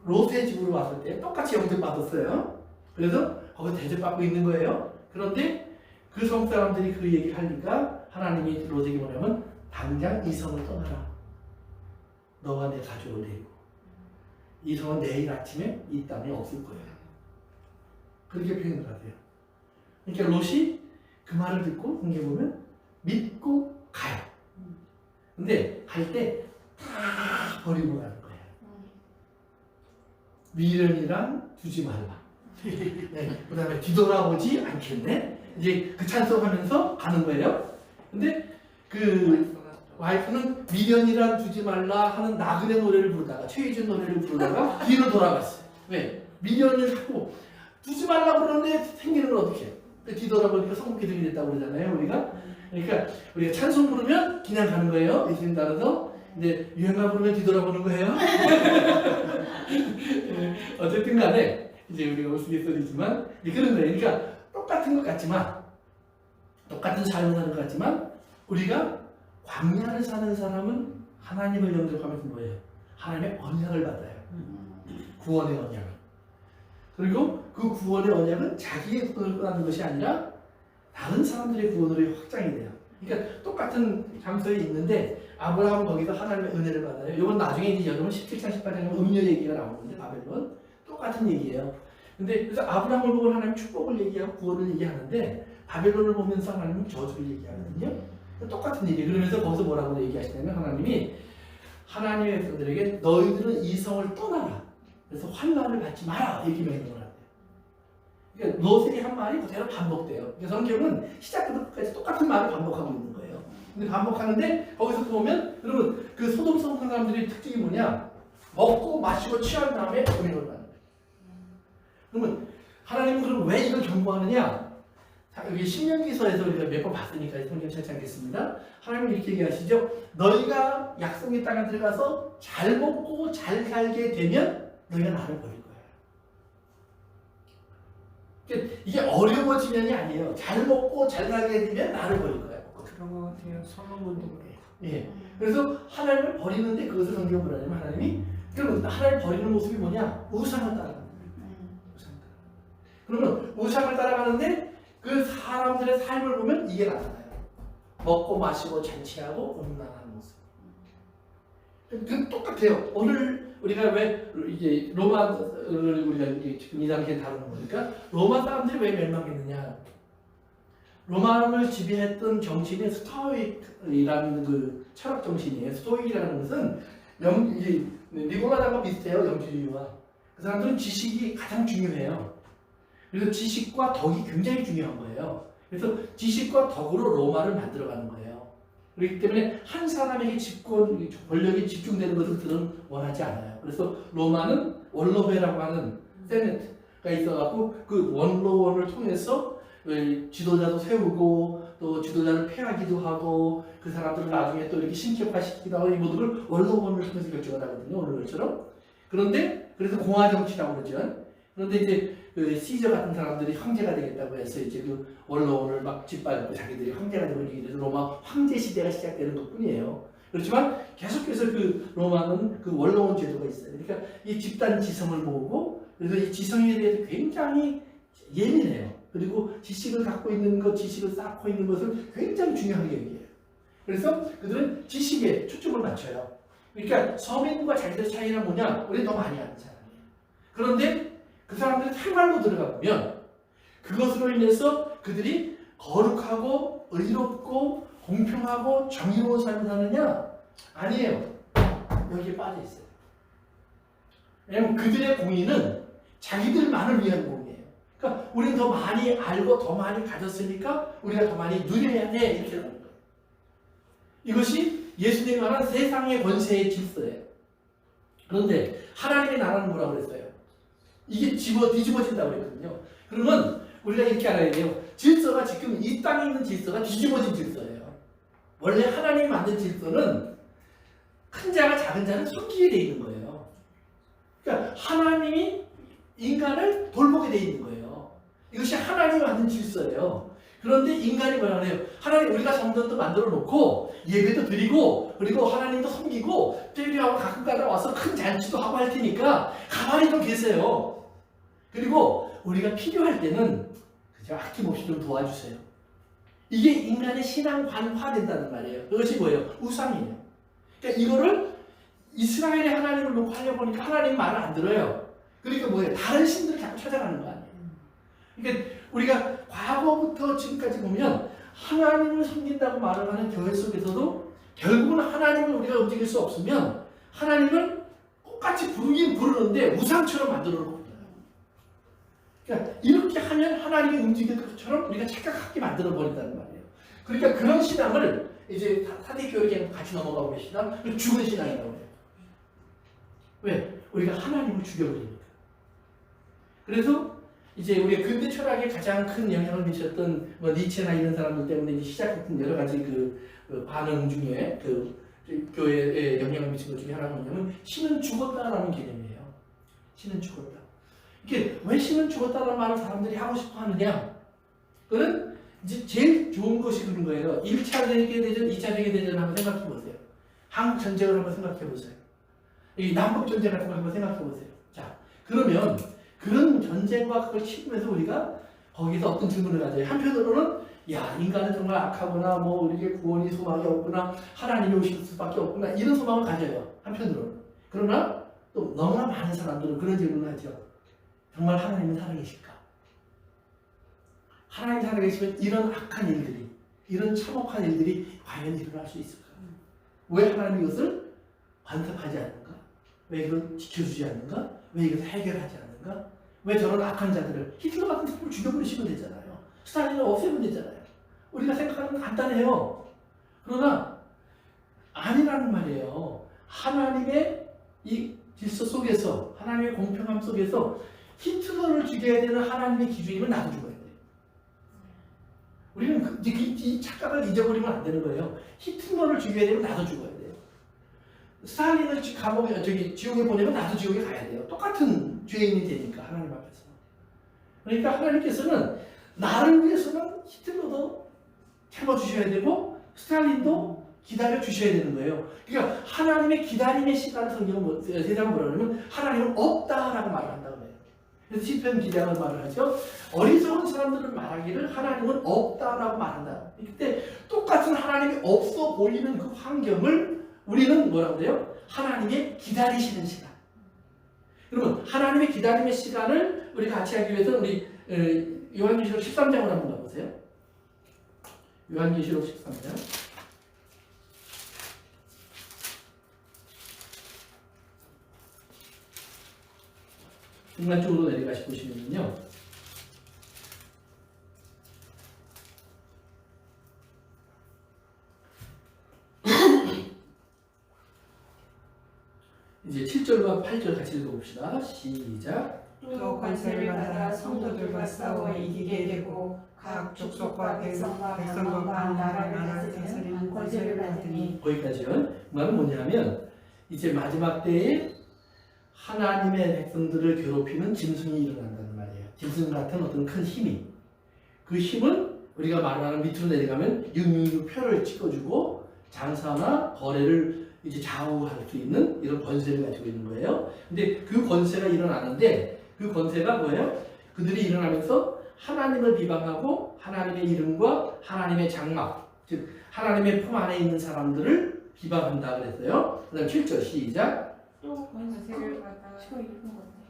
롯의 집으로 왔을 때 똑같이 영접받았어요. 그래서 거기서 대접받고 있는 거예요. 그런데 그 성 사람들이 그 얘기를 하니까 하나님이 롯에게 뭐냐면 당장 이 성을 떠나라. 너와 내 가족을 데리고. 이 성은 내일 아침에 이 땅에 없을 거예요. 그렇게 표현을 하세요. 그러니까 롯이 그 말을 듣고 성경에 보면 믿고 가요. 근데 갈 때 다 버리고 가는 거예요. 미련이란 두지 말라. 그 다음에 뒤돌아보지 않겠네. 이제 그 찬송하면서 가는 거예요. 근데 그 와이프는 미련이란 두지 말라 하는 나그네 노래를 부르다가, 최희준 노래를 부르다가 뒤로 돌아갔어요. 왜? 미련을 하고 두지 말라 그러는데 생기는 건 어떻게 해요? 뒤돌아보니까 성국 기둥이 됐다고 그러잖아요, 우리가. 그러니까 우리가 찬송 부르면 그냥 가는 거예요. 예수님 따라서. 근데 유행가 부르면 뒤돌아보는 거예요. 어쨌든 간에 이제 우리가 우스갯소리지만 그런 거예요. 그러니까 똑같은 것 같지만, 똑같은 삶을 사는 것 같지만, 우리가 광야를 사는 사람은 하나님을 영접하면서 뭐예요? 하나님의 언약을 받아요. 구원의 언약을. 그리고 그 구원의 언약은 자기의 구원을 떠나는 것이 아니라 다른 사람들의 구원으로 확장이 돼요. 그러니까 똑같은 장소에 있는데 아브라함은 거기서 하나님의 은혜를 받아요. 이건 나중에 이제 여러분 17장 18장에 음녀 얘기가 나오는데 바벨론 똑같은 얘기예요. 근데 그래서 아브라함을 보고 하나님 축복을 얘기하고 구원을 얘기하는데 바벨론을 보면서 하나님은 저주를 얘기하거든요. 똑같은 얘기. 그러면서 거기서 뭐라고 얘기하시냐면 하나님이 하나님의 백성들에게 너희들은 이 성을 떠나라. 그래서 환난을 받지 마라. 이렇게 명령을 하대요. 그러니까 롯에게 한 말이 그대로 반복돼요. 그러니까 성경은 시작부터 끝까지 똑같은 말을 반복하고 있는 거예요. 근데 반복하는데 거기서 보면 여러분 그 소돔성 사람들의 특징이 뭐냐? 먹고 마시고 취한 다음에 고민을 하는 거예요. 그러면 하나님은 그럼 왜 이걸 경고하느냐? 여기 신명기서에서 우리가 몇 번 봤으니까 성경 찾지 않겠습니다. 하나님은 이렇게 얘기하시죠. 너희가 약속의 땅에 들어가서 잘 먹고 잘 살게 되면 너희가 나를 버릴 거야. 그러니까 이게 어려워지면이 아니에요. 잘 먹고 잘 살게 되면 나를 버릴 거야. 그런 것 같아요. 솔로몬도 그래요. 예. 그래서 하나님을 버리는데 그것을 성경은 뭐냐면 하나님이 그럼 하나님을 버리는 모습이 뭐냐? 우상을 따라가는 거예요. 우상을 따라가는. 그러면 우상을 따라가는데 그 사람들의 삶을 보면 이게 나타나요. 먹고 마시고 잔치하고 음란하는 모습. 그 똑같아요. 오늘 우리가 왜 이제 로마를 우리가 지금 이 단계에 다루는 거니까 로마 사람들이 왜 멸망했느냐? 로마를 지배했던 정신이 스토익이라는 그 철학 정신이에요. 스토익이라는 것은 니골라당과 비슷해요. 영주주의와. 그 사람들은 지식이 가장 중요해요. 그래서 지식과 덕이 굉장히 중요한 거예요. 그래서 지식과 덕으로 로마를 만들어가는 거예요. 그렇기 때문에 한 사람에게 집권, 권력이 집중되는 것을 그들은 원하지 않아요. 그래서 로마는 원로회라고 하는 세네트, 있어갖고 그 원로원을 통해서 지도자도 세우고 또 지도자를 폐하기도 하고 그 사람들을 나중에 또 이렇게 신격화시키기도 하고 이 모든 걸 원로원을 통해서 결정을 하거든요. 오늘처럼. 그런데 그래서 공화 정치라고 그러죠. 그런데 이제 그 시저 같은 사람들이 황제가 되겠다고 해서 이제 그 원로원을 막 짓밟고 자기들이 황제가 되고 이래서 로마 황제 시대가 시작되는 것뿐이에요. 그렇지만 계속해서 그 로마는 그 원로원 제도가 있어요. 그러니까 이 집단 지성을 모으고 그래서 이 지성에 대해서 굉장히 예민해요. 그리고 지식을 갖고 있는 것, 지식을 쌓고 있는 것을 굉장히 중요하게 여겨요. 그래서 그들은 지식에 초점을 맞춰요. 그러니까 서민과 자기들 차이는 뭐냐? 우리 더 많이 아는 사람이에요. 그런데 그 사람들이 생활로 들어가 보면 그것으로 인해서 그들이 거룩하고 의롭고 공평하고 정의로운 삶을 사느냐? 아니에요. 여기에 빠져 있어요. 왜냐하면 그들의 공의는 자기들만을 위한 공의예요. 그러니까 우리는 더 많이 알고 더 많이 가졌으니까 우리가 더 많이 누려야 돼 이렇게 하는 거예요. 이것이 예수님이 말한 세상의 권세의 질서예요. 그런데 하나님의 나라는 뭐라고 그랬어요? 이게 뒤집어진다고 그랬거든요. 그러면 우리가 이렇게 알아야 돼요. 질서가 지금 이 땅에 있는 질서가 뒤집어진 질서예요. 원래 하나님이 만든 질서는 큰 자가 작은 자를 섬기게 돼 있는 거예요. 그러니까 하나님이 인간을 돌보게 돼 있는 거예요. 이것이 하나님이 만든 질서예요. 그런데 인간이 뭐라 그래요? 하나님 우리가 성전도 만들어 놓고 예배도 드리고 그리고 하나님도 섬기고 필요하고 가끔가다 와서 큰 잔치도 하고 할 테니까 가만히 좀 계세요. 그리고 우리가 필요할 때는 그저 아낌없이 좀 도와주세요. 이게 인간의 신앙관화된다는 말이에요. 그것이 뭐예요? 우상이에요. 그러니까 이거를 이스라엘의 하나님을 놓고 하려고 하니까 하나님 말을 안 들어요. 그러니까 뭐예요? 다른 신들을 자꾸 찾아가는 거 아니에요. 그러니까 우리가 과거부터 지금까지 보면 하나님을 섬긴다고 말을 하는 교회 속에서도 결국은 하나님을 우리가 움직일 수 없으면 하나님을 똑같이 부르긴 부르는데 우상처럼 만들어 놓고 그러니까 이렇게 하면 하나님이 움직일 것처럼 우리가 착각하게 만들어 버린다는 말이에요. 그러니까 그런 신앙을 이제 사대교회에 같이 넘어가고 계시다. 죽은 신앙이라고 해요. 왜? 우리가 하나님을 죽여버리니까. 그래서 이제 우리가 근대 철학에 가장 큰 영향을 미쳤던 뭐 니체나 이런 사람들 때문에 이제 시작했던 여러 가지 그 반응 중에 그 교회에 영향을 미친 것 중에 하나가 뭐냐면 신은 죽었다라는 개념이에요. 신은 죽었다. 이게 왜 신은 죽었다라는 말을 사람들이 하고 싶어 하느냐? 그는 이제 제일 좋은 것이 그런 거예요. 1차 세계대전, 2차 세계대전을 한번 생각해 보세요. 한국 전쟁을 한번 생각해 보세요. 이 남북 전쟁 같은 거 한번 생각해 보세요. 자, 그러면 그런 전쟁과 그걸 치르면서 우리가 거기서 어떤 질문을 가져요. 한편으로는 야 인간은 정말 악하구나, 뭐 우리에게 구원이 소망이 없구나, 하나님이 오실 수밖에 없구나 이런 소망을 가져요. 한편으로는. 그러나 또 너무나 많은 사람들은 그런 질문을 하죠. 정말 하나님은 살아계실까? 하나님 살아계시면 이런 악한 일들이, 이런 참혹한 일들이 과연 일어날 수 있을까? 왜 하나님이 이것을 관섭하지 않는가? 왜 이걸 지켜주지 않는가? 왜 이것을 해결하지 않는가? 왜 저런 악한 자들을 히틀러 같은 사람을 죽여버리시면 되잖아요. 스탈린을 없애면 되잖아요. 우리가 생각하는 건 간단해요. 그러나 아니라는 말이에요. 하나님의 이 질서 속에서, 하나님의 공평함 속에서 히틀러를 죽여야 되는 하나님의 기준이면 나도 죽어야 돼요. 우리는 이 착각을 잊어버리면 안 되는 거예요. 히틀러를 죽여야 되면 나도 죽어야 돼요. 스탈린을 감옥에 지옥에 보내면 나도 지옥에 가야 돼요. 똑같은 죄인이 되니까 하나님 앞에서. 그러니까 하나님께서는 나를 위해서는 히틀러도 참아주셔야 되고 스탈린도 기다려 주셔야 되는 거예요. 그러니까 하나님의 기다림의 시간을 성경은 세상은 뭐라 그러면 하나님은 없다라고 말을 한다고 해요. 그래서 시편 기자가 말을 하죠. 어리석은 사람들은 말하기를 하나님은 없다라고 말한다. 그때 똑같은 하나님이 없어 보이는 그 환경을 우리는 뭐라고 해요? 하나님의 기다리시는 시간. 그러면 하나님의 기다림의 시간을 우리 같이 하기 위해서 우리 요한계시록 13장을 한번 가보세요. 요한계시록 13장. 중간 쪽으로 내려가시 보시면요. 이제 7절과 8절 같이 읽어봅시다. 시작. 또 권세를 받아 성도들과 싸워 이기게 되고 각 족속과 백성과 나라를 다스리는 권세를 받으니. 거기까지요. 말은 뭐냐면 이제 마지막 때에 하나님의 백성들을 괴롭히는 짐승이 일어난다는 말이에요. 짐승 같은 어떤 큰 힘이. 그 힘은 우리가 말하는 밑으로 내려가면 666표를 찍어주고 장사나 거래를 이제 좌우할 수 있는 이런 권세를 가지고 있는 거예요. 근데 그 권세가 일어나는데 그 권세가 뭐예요? 그들이 일어나면서 하나님을 비방하고 하나님의 이름과 하나님의 장막, 즉 하나님의 품 안에 있는 사람들을 비방한다 그랬어요. 그 다음 7절 시작. 또 권세를 받아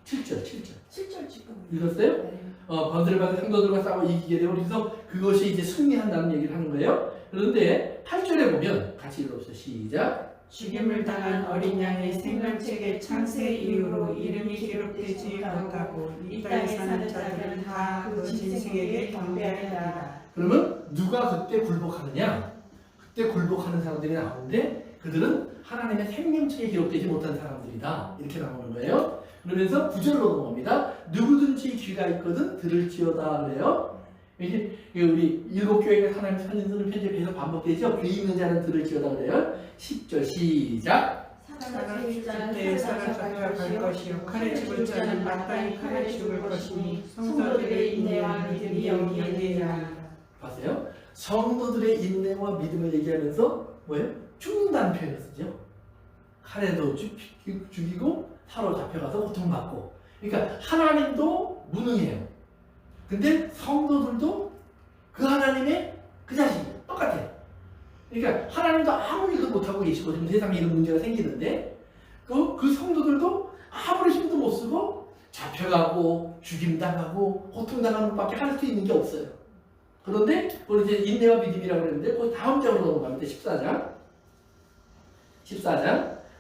7절 7절 지금 읽었어요? 권세를 받은 성도들과 싸워 이기게 되고 그래서 그것이 이제 승리한다는 얘기를 하는 거예요. 그런데 8절에 보면 같이 읽어보세요. 시작. 죽임을 당한 어린 양의 생명책의 창세 이후로 이름이 기록되지 못하고 이 땅에 사는 자들은 다 그 짐승에게 경배하리라. 그러면 누가 그때 굴복하느냐? 그때 굴복하는 사람들이 나오는데 그들은 하나님의 생명책에 기록되지 못한 사람들이다. 이렇게 나오는 거예요. 그러면서 9절로 넘어갑니다. 누구든지 귀가 있거든 들을지어다 그래요. 이게 우리 일곱 교회가 하나님 선진서는 편지에 계속 반복되죠. 귀 있는 자는 들을지어다 그래요. 10절 시작. 사람을 자는 때에 사라져갈 것이요 칼에 죽을 자는 마땅히 칼에 죽을 것이니 성도들의 인내와 믿음이 여기에 있느니라. 봤어요? 성도들의 인내와 믿음을 얘기하면서 뭐예요? 죽는다는 표현을 쓰죠. 칼에도 죽이고 사로잡혀가서 고통받고. 그러니까 하나님도 무능해요. 근데 성도들도 그 하나님의 그 자식 똑같아요. 그러니까 하나님도 아무 일도 못하고 계시고 지금 세상에 이런 문제가 생기는데 그 성도들도 아무리 힘도 못 쓰고 잡혀가고 죽임당하고 고통당하는 것밖에 할 수 있는 게 없어요. 그런데 그걸 이제 인내와 믿음이라고 그랬는데 거기 다음 장으로 넘어가면 14장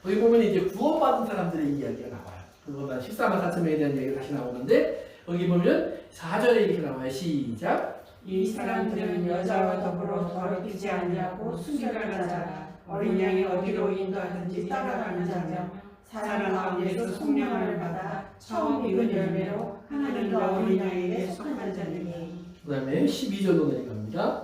거기 보면 이제 구원받은 사람들의 이야기가 나와요. 그거만 14만 4천 명에 대한 얘기가 다시 나오는데 거기 보면 4절에 이렇게 나와요. 시작. 이 사람들은 여자와 더불어 더럽히지 아니하고 순결한 자라 어린 양이 어디로 인도하든지 따라가는 자며 사람 가운데서 성령을 받아 처음 익은 열매로 하나님과 어린 양에게 속한 자들이. 그 다음에 12절로 내려갑니다.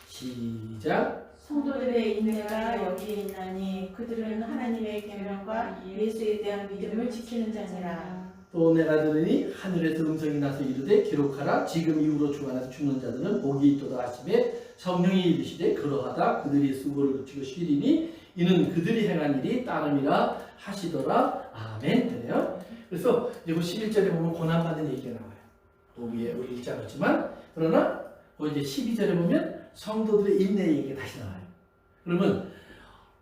시작. 성도들의 인내가 여기에 있나니 그들은 하나님의 계명과 예수에 대한 믿음을 지키는 자니라. 또 내가 들으니 하늘에서 음성이 나서 이르되 기록하라 지금 이후로 주 안에서 죽는 자들은 복이 있도다 하시매 성령이 이르시되 그러하다 그들이 수고를 그치고 쉬리니 이는 그들이 행한 일이 따름이라 하시더라. 아멘. 되네요. 그래서 이제 11절에 보면 고난받는 얘기가 나와요. 또 위에 우리 읽지 않았지만 그러나 이제 12절에 보면 성도들의 인내 얘기가 다시 나와요. 그러면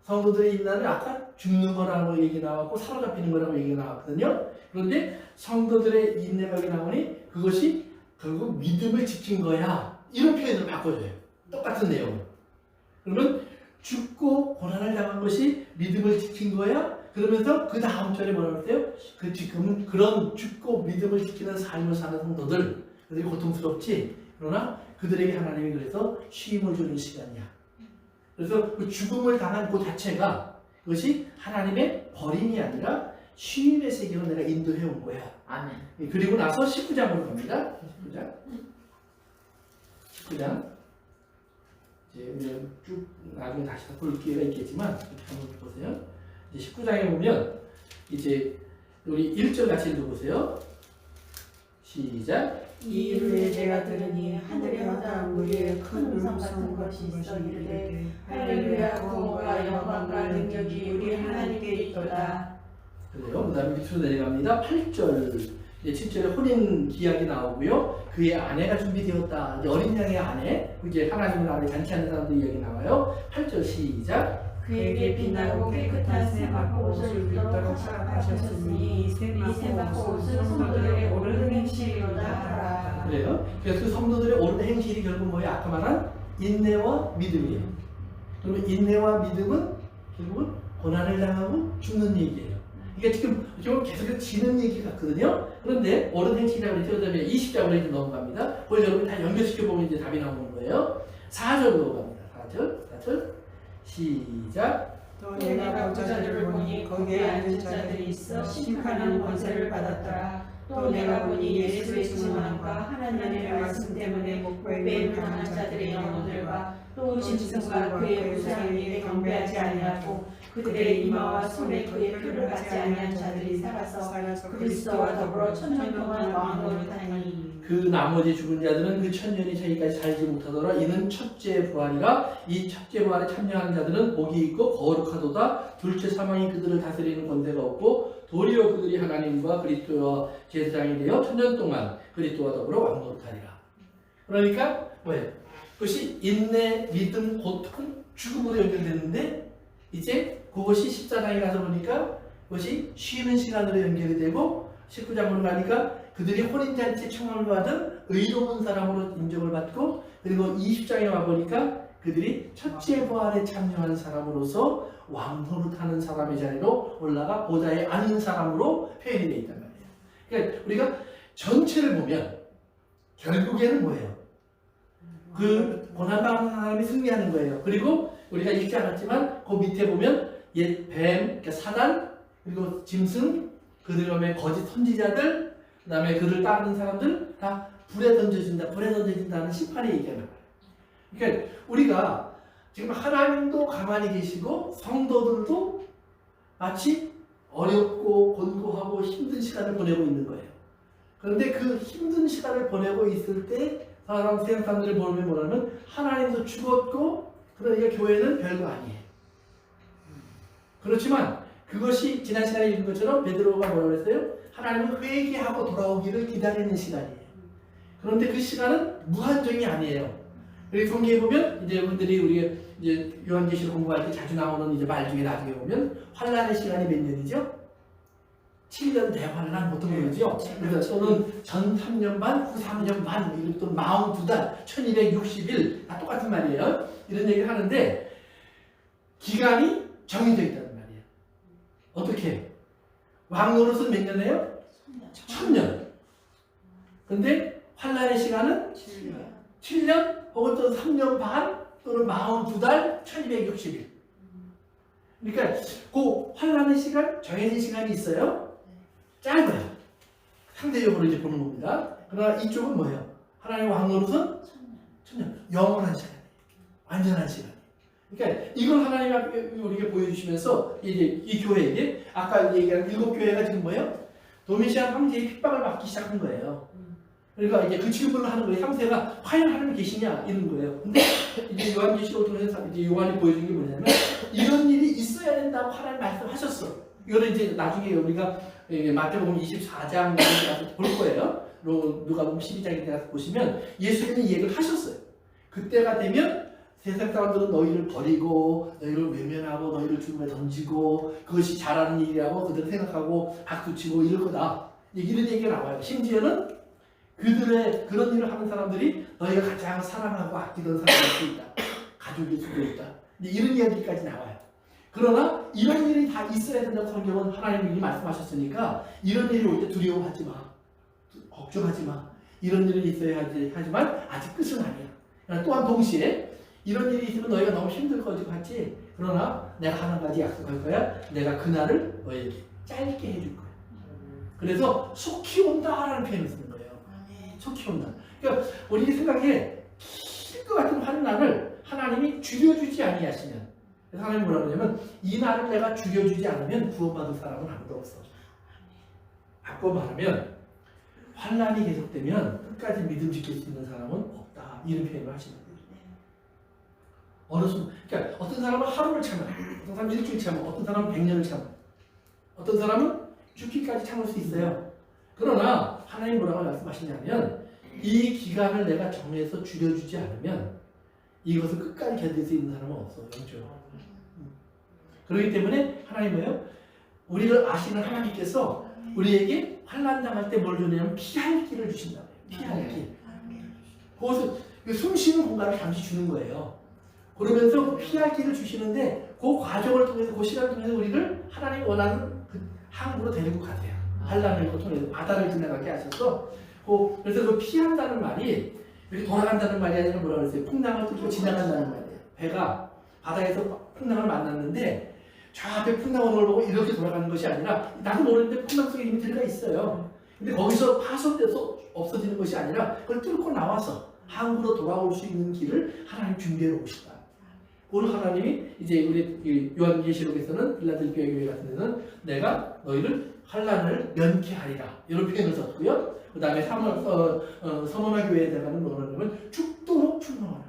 성도들의 인내는 아까 죽는 거라고 얘기 나왔고 사로잡히는 거라고 얘기가 나왔거든요. 그런데 성도들의 인내가 나오니 그것이 결국 믿음을 지킨 거야. 이런 표현을 바꿔줘요. 똑같은 내용을. 그러면 죽고 고난을 당한 것이 믿음을 지킨 거야. 그러면서 그 다음 절에 뭐라고 했어요? 그 지금 그런 죽고 믿음을 지키는 삶을 사는 성도들, 그들이 고통스럽지. 그러나 그들에게 하나님이 그래서 쉼을 주는 시간이야. 그래서 그 죽음을 당한 그 자체가 그것이 하나님의 버림이 아니라 쉼의 세계로 내가 인도해 온 거야. 아멘. 그리고 나서 19장으로 갑니다. 19장. 이제 우리는 쭉 나중에 다시 볼 기회가 있겠지만 이렇게 한번 보세요. 이제 19장에 보면 이제 우리 1절 같이 읽어보세요. 시작. 이 일을 내가 들으니 하늘에 마다 무리의 큰 음성 같은 것이 있어 이르되 할렐루야 구원과 영광과 능력이 우리 하나님께 있도다. 그래요. 그 다음에 밑으로 내려갑니다. 8절, 이제 7절에 혼인 기약이 나오고요. 그의 아내가 준비되었다. 이제 어린 양의 아내, 이제 하나님을 아내 잔치하는 사람들 이야기 나와요. 8절 시작. 그에게 빛나고 깨끗한 세마포 옷을 입도록 허락하셨으니 이 세마포 옷은 성도들의 옳은 행실이로다 하라. 그래요. 그래서 그 성도들의 옳은 행실이 결국 뭐예요? 아까 말한 인내와 믿음이에요. 그러면 인내와 믿음은 결국은 고난을 당하고 죽는 얘기예요. 그러니까 지금 계속해서 지는 얘기 같거든요. 그런데 옳은 행실이라고 그랬죠. 그 다음에 20장으로 이제 넘어갑니다. 거기 여러분 다 연결시켜보면 이제 답이 나오는 거예요. 4절로 넘어갑니다. 4절 시작. 또 내가 보좌들을 보니 거기에 앉은 자들이 있어 심판하는 권세를 받았더라. 또 내가 보니 예수의 증언과 하나님의 말씀 때문에 목배임을 당한 자들의 영혼들과 또 짐승과 그의 우상에게 경배하지 아니하고 그들의 이마와 손에 그의 표를 받지 아니한 자들이 살아서 그리스도와 더불어 천년 동안 왕노릇하니 그 나머지 죽은 자들은 그 천년이 차기까지 살지 못하더라. 이는 첫째 부활이라. 이 첫째 부활에 참여하는 자들은 복이 있고 거룩하도다. 둘째 사망이 그들을 다스리는 권세가 없고 도리어 그들이 하나님과 그리스도와 제사장이 되어 천년 동안 그리스도와 더불어 왕노릇하리라. 그러니까 뭐예요? 그것이 인내, 믿음, 고통, 죽음으로 연결되는데 이제 그것이 14장에 가서 보니까 그것이 쉬는 시간으로 연결이 되고 19장으로 가니까 그들이 혼인잔치 청함을 받은 의로운 사람으로 인정을 받고 그리고 20장에 와보니까 그들이 첫째 부활에 참여한 사람으로서 왕노릇하는 사람의 자리로 올라가 보좌에 앉는 사람으로 표현이 되어 있단 말이에요. 그러니까 우리가 전체를 보면 결국에는 뭐예요? 그 고난당하는 사람이 승리하는 거예요. 그리고 우리가 읽지 않았지만 그 밑에 보면 옛 뱀, 그러니까 사단, 그리고 짐승, 그들의 거짓 선지자들, 그 다음에 그를 따르는 사람들 다 불에 던져진다는 심판이 얘기하는 거예요. 그러니까 우리가 지금 하나님도 가만히 계시고 성도들도 마치 어렵고 곤고하고 힘든 시간을 보내고 있는 거예요. 그런데 그 힘든 시간을 보내고 있을 때 세상 사람들을 보면 뭐냐면 하나님도 죽었고 그러니까 교회는 별거 아니에요. 그렇지만 그것이 지난 시간에 읽은 것처럼 베드로가 뭐라고 했어요? 하나님은 회개하고 돌아오기를 기다리는 시간이에요. 그런데 그 시간은 무한정이 아니에요. 그래서 성경에 보면 이제 여러분들이 우리 이제 요한계시록 공부할 때 자주 나오는 이제 말 중에 나중에 보면 환란의 시간이 몇 년이죠? 7년 대환란 보통 그러죠. 그래서 또는 전 3년 반, 후 3년 반, 이렇게 또 42달, 1260일 다 똑같은 말이에요. 이런 얘기를 하는데 기간이 정해져 있다는 말이에요. 어떻게? 왕노릇은 몇 년이에요? 1000년. 근데 환란의 시간은 7년 혹은 또 3년 반 또는 42달 1260일. 그러니까 그 환란의 시간, 정해진 시간이 있어요. 짧아요. 상대적으로 이제 보는 겁니다. 그러나 이쪽은 뭐예요? 하나님의 왕노릇은 1000년. 영원한 시간이에요. 완전한 시간. 그러니까 이걸 하나님이 우리에게 보여주시면서 이제 이 교회에게 아까 얘기한 7교회가 지금 뭐예요? 도미시안 황제의 핍박을 받기 시작한 거예요. 그러니까 이제 그 질문을 하는 거예요. 3세가 과연 하나님 계시냐 이런 거예요. 근데 이제 요한계시록을 통해서 이제 요한이 보여준 게 뭐냐면 이런 일이 있어야 된다고 하나님 말씀하셨어. 이거는 이제 나중에 우리가 마태복음 24장 가서 볼 거예요. 누가복음 12장에 가서 보시면 예수님은 이 얘기를 하셨어요. 그때가 되면 세상 사람들은 너희를 버리고 너희를 외면하고 너희를 죽음에 던지고 그것이 잘하는 일이라고 그들 생각하고 박수치고 이럴 거다. 이런 얘기가 나와요. 심지어는 그들의 그런 일을 하는 사람들이 너희가 가장 사랑하고 아끼던 사람일 수도 있다. 가족일 수도 있다. 이런 이야기까지 나와요. 그러나 이런 일이 다 있어야 된다고 성경은 하나님이 말씀하셨으니까 이런 일이 올 때 두려워하지 마. 걱정하지 마. 이런 일이 있어야 하지만 아직 끝은 아니야. 또한 동시에 이런 일이 있으면 너희가 너무 힘들 것 같지. 그러나 내가 한 가지 약속할 거야. 내가 그날을 너희에게 짧게 해줄 거야. 그래서 속히 온다라는 표현을 쓰는 거예요. 속히 온다. 그러니까 우리 생각에 길 것 같은 환난을 하나님이 줄여주지 아니하시면 그래서 하나님이 뭐라고 하냐면 이 날을 내가 줄여주지 않으면 구원받을 사람은 아무도 없어. 바꿔 말하면 환난이 계속되면 끝까지 믿음 지킬 수 있는 사람은 없다. 이런 표현을 하시는 거예요. 어느 순간, 그러니까 어떤 사람은 하루를 참아, 어떤 사람은 일주일 참아, 어떤 사람은 100년을 참아, 어떤 사람은 죽기까지 참을 수 있어요. 그러나 하나님 뭐라고 말씀하시냐면 이 기간을 내가 정해서 줄여주지 않으면 이것을 끝까지 견딜 수 있는 사람은 없어. 영적으로. 그렇기 때문에 하나님 뭐예요? 우리를 아시는 하나님께서 우리에게 환난 당할 때 뭘 주냐면 피할 길을 주신다고요. 피할 길. 그것을 숨 쉬는 공간을 잠시 주는 거예요. 그러면서 그 피할 길을 주시는데 그 과정을 통해서 그 시간을 통해서 우리를 하나님이 원하는 그 항구로 데리고 가세요. 환난을 통해서 바다를 지나가게 하셔서 그래서 그 피한다는 말이 이렇게 돌아간다는 말이 아니라 뭐라 그랬어요? 풍랑을 뚫고 지나간다는 말이에요. 배가 바다에서 풍랑을 만났는데 저 앞에 풍랑 오는 걸 보고 이렇게 돌아가는 것이 아니라 나도 모르는데 풍랑 속에 이미 들어가 있어요. 근데 거기서 파손돼서 없어지는 것이 아니라 그걸 뚫고 나와서 한국으로 돌아올 수 있는 길을 하나님 준비해 놓으시다. 오늘 하나님이 이제 우리 요한계시록에서는 빌라델피아 교회 같은 데는 내가 너희를 환난을 면케하리라 이런 표현을 썼고요. 그 다음에 서머나 교회에다가는 뭐라 그러면 죽도록 충성하라.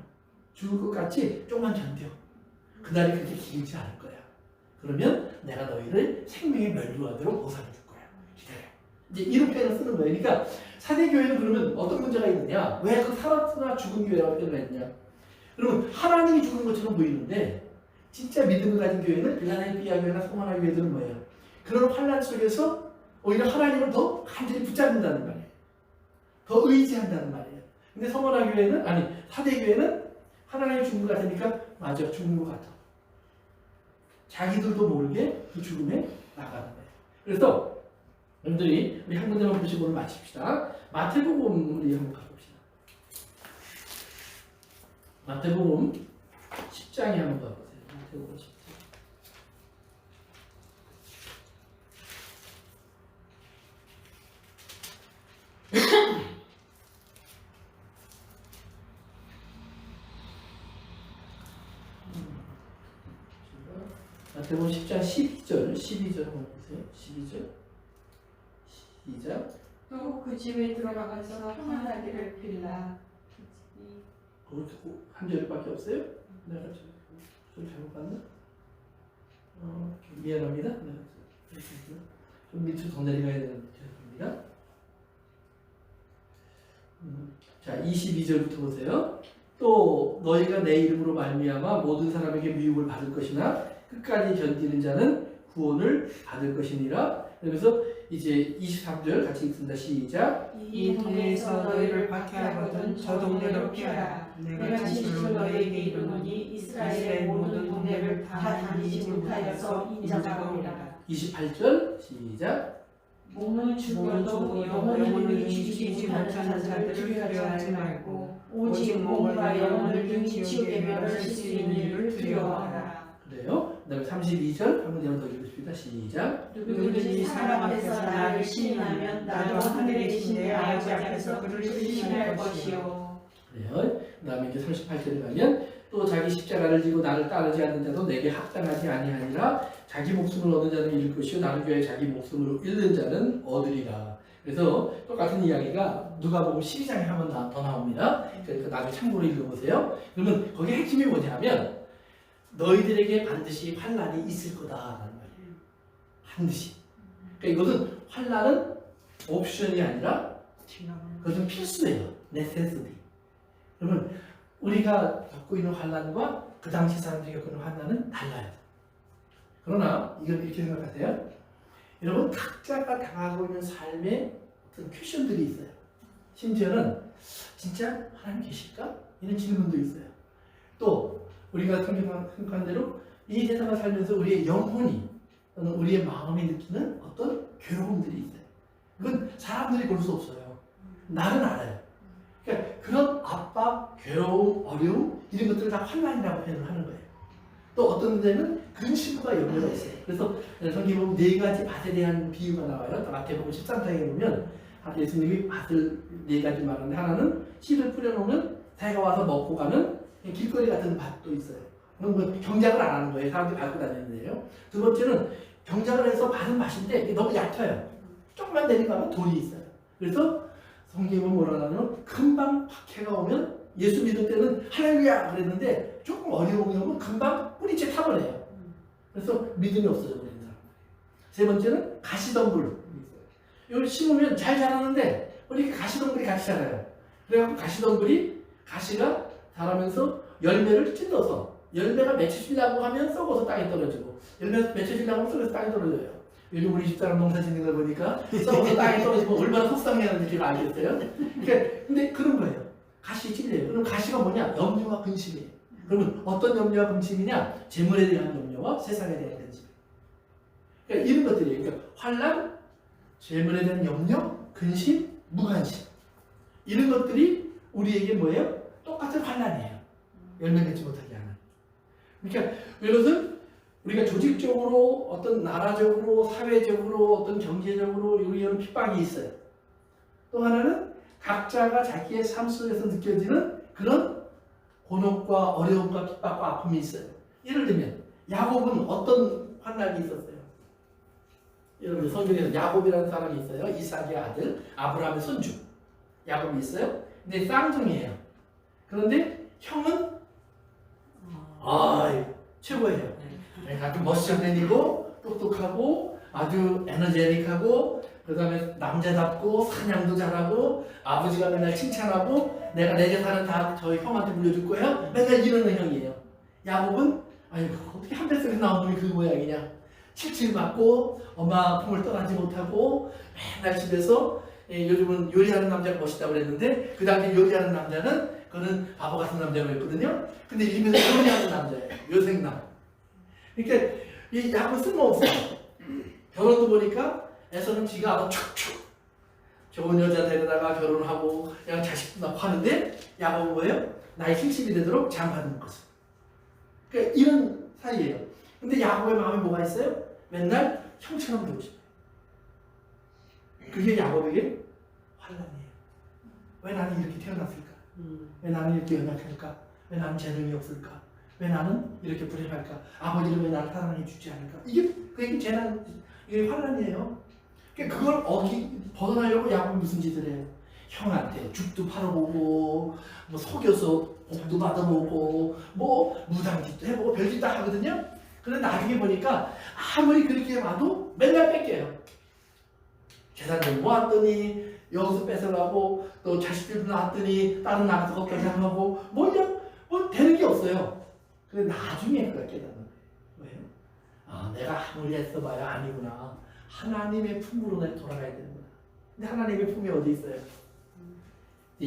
죽을 것 같이 조금만 견뎌. 그날이 그렇게 길지 않을 거야. 그러면 내가 너희를 생명의 면류하도록 보상해 줄 거야. 기다려. 이제 이런 표현을 쓰는 거예요. 그러니까 사대교회는 그러면 어떤 문제가 있느냐? 왜 그 살았으나 죽은 교회라고 표현을 했냐? 그러면 하나님이 죽은 것처럼 보이는데 진짜 믿음을 가진 교회는 빌라델피아 교회나 서머나 교회들은 뭐예요? 그런 환난 속에서 오히려 하나님을 더 간절히 붙잡는다는 말이에요. 더 의지한다는 말이에요. 근데 서머나 교회는 사대교회는 하나님이 죽은 것 같으니까 맞아 죽은 것 같아. 자기들도 모르게 그 죽음에 나가는 거예요. 그래서 여러분들이 우리 한 군데만 보시고 오늘 마칩시다. 마태복음 우리 한번 가봅시다. 마태복음 10장에 한번 가보세요. 마태복음 10장. 마태복음 10장 12절 한번 보세요. 12절 시작. 또 그 집에 들어가서 평안하기를 빌라. 그렇게 한 절밖에 없어요? 내가 좀 잘못 봤나? 미안합니다. 좀 밑으로 더 내려가야 되는 죄송합니다. 자, 22절부터 보세요. 또 너희가 내 이름으로 말미암아 모든 사람에게 미움을 받을 것이나 끝까지 견디는 자는 구원을 받을 것이니라. 그래서 이제 23절 같이 읽습니다. 시작. 이 동네에서 너희를 박해하거든 저 동네로 피하라. 내가 진실로 너희에게 이르노니 이스라엘의 모든 동네를 다 다니지 못하여서 인정하리라. 28절 시작. 몸은 죽어도 영혼을 죽이지 못하는 자들을 두려워하지 말고 오직 몸과 영혼을 등이 지옥에 멸하실 수 있는 일을 두려워하라. 그래요. 그 다음에 32절 한번 더 읽읍시다. 시작. 누구든지 사람 앞에서 나를 시인하면 나도 하늘에 계신 내 아버지 앞에서 그를 시인할 것이요. 그래요. 그 다음에 이제 38절에 가면 또 자기 십자가를 지고 나를 따르지 않는 자도 내게 합당하지 아니하니라. 자기 목숨을 얻는 자는 잃을 것이요 나를 위하여 자기 목숨을 잃는 자는 얻으리라. 그래서 똑같은 이야기가 누가복음 12장에 한 번 더 나옵니다. 그러니까 나중에 참고로 읽어보세요. 그러면 거기 핵심이 뭐냐면 너희들에게 반드시 환난이 있을 거다라는 말이에요. 반드시. 그러니까 이것은 환난은 옵션이 아니라 그것은 필수예요. necessity. 그러면 우리가 겪고 있는 환난과 그 당시 사람들이 겪는 환난은 달라요. 그러나 이건 이렇게 생각하세요. 여러분 각자가 당하고 있는 삶에 어떤 퀘션들이 있어요. 심지어는 진짜 하나님 계실까? 이런 질문도 있어요. 또 우리가 생각한 대로 이 세상을 살면서 우리의 영혼이 또는 우리의 마음이 느끼는 어떤 괴로움들이 있어요. 그건 사람들이 볼 수 없어요. 나는 알아요. 그러니까 그런 압박, 괴로움, 어려움 이런 것들을 다 환난이라고 표현을 하는 거예요. 또 어떤 데는 근심과 염려가 있어요. 그래서 성경에 보면 네 가지 밭에 대한 비유가 나와요. 마태복음 13장에 보면 예수님이 밭을 네 가지 말하는데 하나는 씨를 뿌려놓으면 새가 와서 먹고 가는 길거리 같은 밭도 있어요. 그럼 뭐 경작을 안 하는 거예요. 사람들이 밟고 다니는데요. 두 번째는 경작을 해서 밭은 밭인데 이게 너무 얕아요. 조금만 내려가면 돌이 있어요. 그래서 성경은 뭐라 하냐면 금방 박해가 오면 예수 믿을 때는 할렐루야 그랬는데 조금 어려움이 오면 금방 뿌리채 타버려요. 그래서 믿음이 없어져 버리는 사람. 세 번째는 가시덤불이 있어요. 이걸 심으면 잘 자라는데 이렇게 가시덤불이 같이 자라요. 그래갖고 가시가 자라면서 열매를 찔러서 열매가 맺혀지려고 하면 썩어서 땅에 떨어지고 열매가 맺혀지려고 하면 썩어서 땅에 떨어져요. 요즘 우리 집사람 농사 짓는 걸 보니까 썩어서 땅에 떨어지면 얼마나 속상해하는지 제가 알겠어요. 그러니까 근데 그런 거예요. 가시 찔려요. 그럼 가시가 뭐냐? 염려와 근심이에요. 그러면 어떤 염려와 근심이냐? 재물에 대한 염려와 세상에 대한 근심. 그러니까 이런 것들이에요. 그러니까 환난, 재물에 대한 염려, 근심, 무관심. 이런 것들이 우리에게 뭐예요? 똑같은 환난이에요. 열매 맺지 못하게 하는. 그러니까 이것은 우리가 조직적으로 어떤 나라적으로 사회적으로 어떤 경제적으로 이런 핍박이 있어요. 또 하나는 각자가 자기의 삶 속에서 느껴지는 그런 곤혹과 어려움과 핍박과 아픔이 있어요. 예를 들면 야곱은 어떤 환난이 있었어요? 여러분 성경에서 야곱이라는 사람이 있어요. 이삭의 아들 아브라함의 손주 야곱이 있어요. 근데 쌍둥이에요. 그런데 형은 최고예요. 아주 멋져 다니고 똑똑하고 아주 에너제틱하고 그 다음에 남자답고 사냥도 잘하고 아버지가 맨날 칭찬하고 내가 내 재산은 다 저희 형한테 물려줄 거야 맨날 이러는 형이에요. 야곱은 아이고 어떻게 한 뱃속에 나온 놈이 그 모양이냐. 칠칠 맞고 엄마 품을 떠나지 못하고 맨날 집에서 요즘은 요리하는 남자가 멋있다고 그랬는데 그 당시 요리하는 남자는 그거는 바보 같은 남자였거든요. 근데 이름에서 요리하는 남자예요. 요생남. 그러니까 이 야곱은 쓸모없어요. 결혼도 보니까 에서는 지가 아주 촉촉 좋은 여자 데려다가 결혼하고 그냥 자식도 낳고 하는데 야곱은 뭐예요? 나이 70이 되도록 장가는 것을. 그러니까 이런 사이예요. 근데 야곱의 마음에 뭐가 있어요? 맨날 형처럼 되고 싶어요. 그게 야곱에게 환난이에요. 왜 나는 이렇게 태어났을까? 왜 나는 이렇게 연약할까? 왜 나는 재능이 없을까? 왜 나는 이렇게 불행할까? 아버지는 왜 나를 사랑해 주지 않을까? 그게 재난, 이게 환난이에요. 그러니까 그걸 벗어나려고 야곱이 무슨 짓을 해요? 형한테 죽도 팔아보고, 뭐 속여서 복도 받아보고, 뭐 무당짓도 해보고 별짓 다 하거든요. 그런데 나중에 보니까 아무리 그렇게 봐도 맨날 뺏겨요. 재산 좀 모았더니 여기서 뺏어가고 또 자식들도 낳았더니 다른 나라에서 거기까지 하고 뭐 되는 게 없어요. 근데 나중에 그걸 깨닫는 거예요. 왜요? 내가 아무리 애써봐야 아니구나. 하나님의 품으로 내 돌아가야 되는구나. 근데 하나님의 품이 어디 있어요?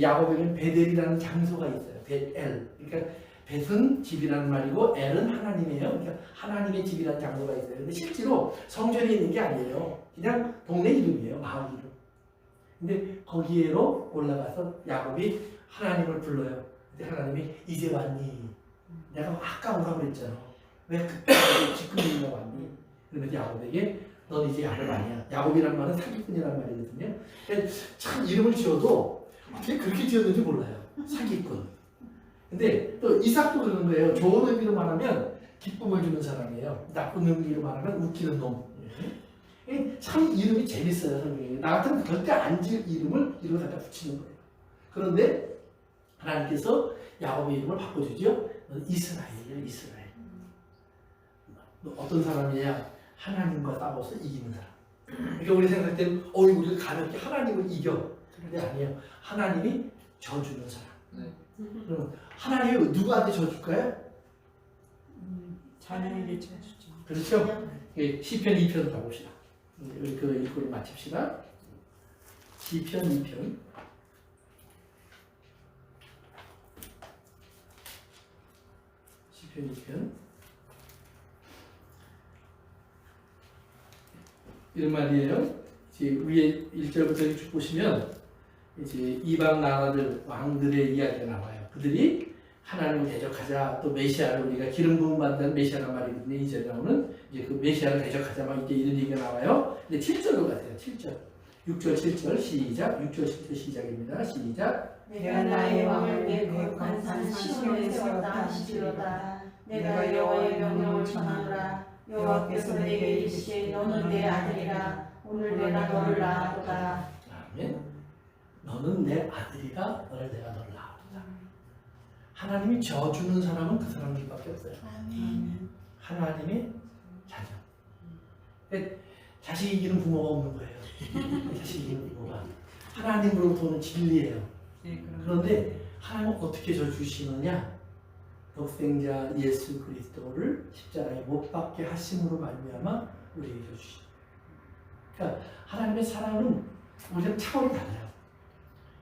야곱에게는 베델이라는 장소가 있어요. 벳엘. 그러니까 벳은 집이라는 말이고 엘은 하나님이에요. 그러니까 하나님의 집이라는 장소가 있어요. 근데 실제로 성전이 있는 게 아니에요. 그냥 동네 이름이에요. 마을 이름. 근데 거기에로 올라가서 야곱이 하나님을 불러요. 근데 하나님이 이제 왔니? 내가 아까 오라고 그랬잖아. 왜 그때 지금 왔니? 그러면서 야곱에게 넌 이제 야곱 아니야. 야곱이라는 말은 사기꾼이라는 말이거든요. 참 이름을 지어도 어떻게 그렇게 지었는지 몰라요. 사기꾼. 근데 또 이삭도 그런 거예요. 좋은 의미로 말하면 기쁨을 주는 사람이에요. 나쁜 의미로 말하면 웃기는 놈. 참 이름이 재밌어요. 성경에. 나 같으면 절대 안 지을 이름을 이름을 갖다 붙이는 거예요. 그런데 하나님께서 야곱의 이름을 바꿔주죠. 넌 이스라엘이야. 이스라엘. 어떤 사람이냐? 하나님과 싸워서 이기는 사람. 그러니까 우리 생각할 때는 우리가 가볍게 하나님을 이겨. 그런데 아니에요. 하나님이 져주는 사람. 그럼 하나님이 누구한테 져줄까요? 자녀에게 져주죠. 그렇죠? 시편 2편 가봅시다. 우리 그 읽고를 마칩시다. 시편 2편. 시편 2편. 이런 말이에요. 이제 위에 1절부터 쭉 보시면 이제 이방 나라들 왕들의 이야기가 나와요. 그들이 하나님을 대적하자. 또 메시아를 우리가 기름 부음 받는 메시아란 말이거든요. 2절에 나오는 이제 그 메시아를 대적하자 막 이제 이런 얘기가 나와요. 근데 7절로 가세요. 7절. 6절 7절 시작. 6절 7절 시작입니다. 시작. 내가 나의 왕을 내 거룩한 산 시온에 세웠다 하시리로다. 내가 여호와의 명령을 전하노라. 여호와께서 내게 이르시되 너는 내 아들이라. 오늘 내가 너를 낳았도다. 아멘. 너는 내 아들이라. 오늘 내가 너를 낳았도다. 하나님이 져주는 사람은 그 사람들밖에 없어요. 하나님의 자녀. 자식이 이기는 부모가 없는 거예요. 자식이 이기는 부모가. 하나님으로부터 오는 진리예요. 그런데 하나님은 어떻게 져주시느냐? 독생자 예수 그리스도를 십자가에 못 박게 하심으로 말미암아 우리에게 져주시죠. 그러니까 하나님의 사랑은 우리랑 차원이 달라요.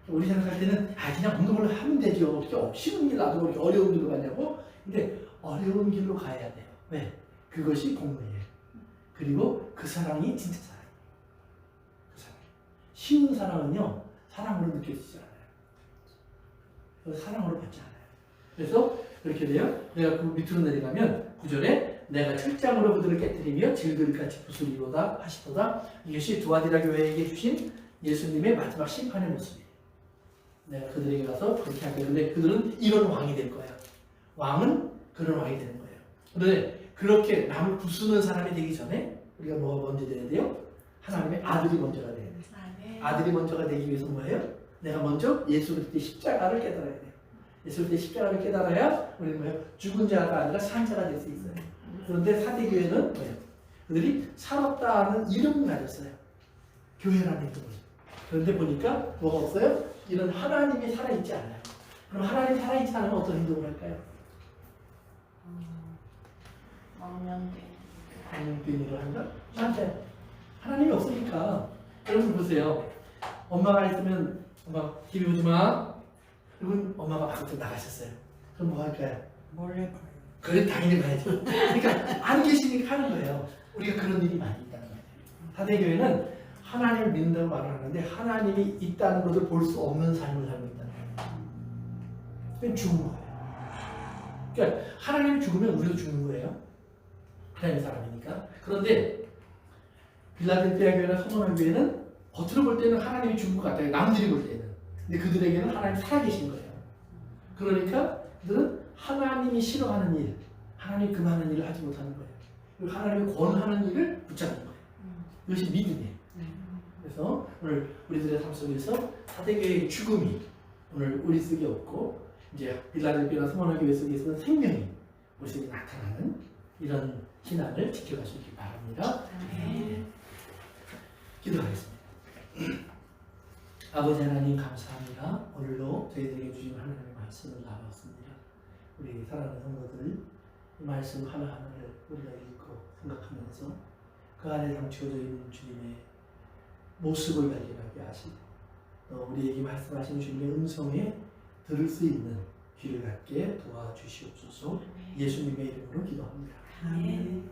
우리 생각할 때는 그냥 운동을 하면 되죠. 어떻게 쉬운 길 놔두고 이렇게 어려운 길로 가냐고. 근데 어려운 길로 가야 돼요. 왜? 그것이 공로예요. 그리고 그 사랑이 진짜 사랑이에요. 그 사랑. 쉬운 사랑은요, 사랑으로 느껴지지 않아요. 사랑으로 받지 않아요. 그래서 그렇게 돼요. 내가 그 밑으로 내려가면 9절에 내가 철장으로 그들을 깨뜨리며 질그릇같이 부수리로다 하시도다. 이것이 두아디라 교회에게 주신 예수님의 마지막 심판의 모습이에요. 내가 그들에게 가서 그렇게 하게. 근데 그들은 이런 왕이 될 거야. 왕은 그런 왕이 되는 거예요. 그런데 그렇게 남을 부수는 사람이 되기 전에 우리가 뭐가 먼저 돼야 돼요? 하나님의 아들이 먼저가 돼야 돼요. 아들이 먼저가 되기 위해서 뭐예요? 내가 먼저 예수 그리스도의 십자가를 깨달아야 돼요. 예수 그리스도의 십자가를 깨달아야 우리는 뭐예요? 죽은 자가 아니라 산 자가 될 수 있어요. 그런데 사대교회는 뭐예요? 그들이 살았다는 이름을 가졌어요. 교회라는 이름을. 그런데 보니까 뭐가 없어요? 이런 하나님이 살아있지 않아요. 그럼 하나님이 살아있지 않으면 어떤 행동을 할까요? 망령된 일을 한다? 맞아요. 하나님이 없으니까. 여러분 보세요. 엄마가 있으면 엄마 TV 보지 마. 그리고 엄마가 밖으로 나가셨어요. 그럼 뭐 할까요? 몰래 봐요. 그래 당연히 봐야죠. 그러니까 안 계시니까 하는 거예요. 우리가 그런 일이 많이 있다는 거예요. 사대교회는 하나님을 믿는다고 말을 하는데 하나님이 있다는 것을 볼 수 없는 삶을 살고 있다는 거예요. 그건 죽은 거예요. 그러니까 하나님이 죽으면 우리도 죽는 거예요. 하나님의 사람이니까. 그런데 빌라델피아 교회나 서머나 교회는 겉으로 볼 때는 하나님이 죽은 것 같아요. 남들이 볼 때는. 근데 그들에게는 하나님이 살아계신 거예요. 그러니까 그들은 하나님이 싫어하는 일, 하나님이 금하는 일을 하지 못하는 거예요. 그리고 하나님이 권하는 일을 붙잡는 거예요. 이것이 믿음이에요. 그래서 오늘 우리들의 삶 속에서 사대교회의 죽음이 오늘 우리 속에 없고 이제 빌라델피아나 서머나 교회 속에서는 생명이 우리 속에 나타나는 이런 신앙을 지켜가시기 바랍니다. 기도하겠습니다. 아버지 하나님 감사합니다. 오늘도 저희들에게 주신 하나님의 말씀을 나눴습니다. 우리 사랑하는 성도들 이 말씀 하나하나를 우리가 읽고 생각하면서 그 안에 감추어져 있는 주님의 모습을 발견하게 하시고 또 우리에게 말씀하신 주님의 음성에 들을 수 있는 귀를 갖게 도와주시옵소서. 예수님의 이름으로 기도합니다. 아멘.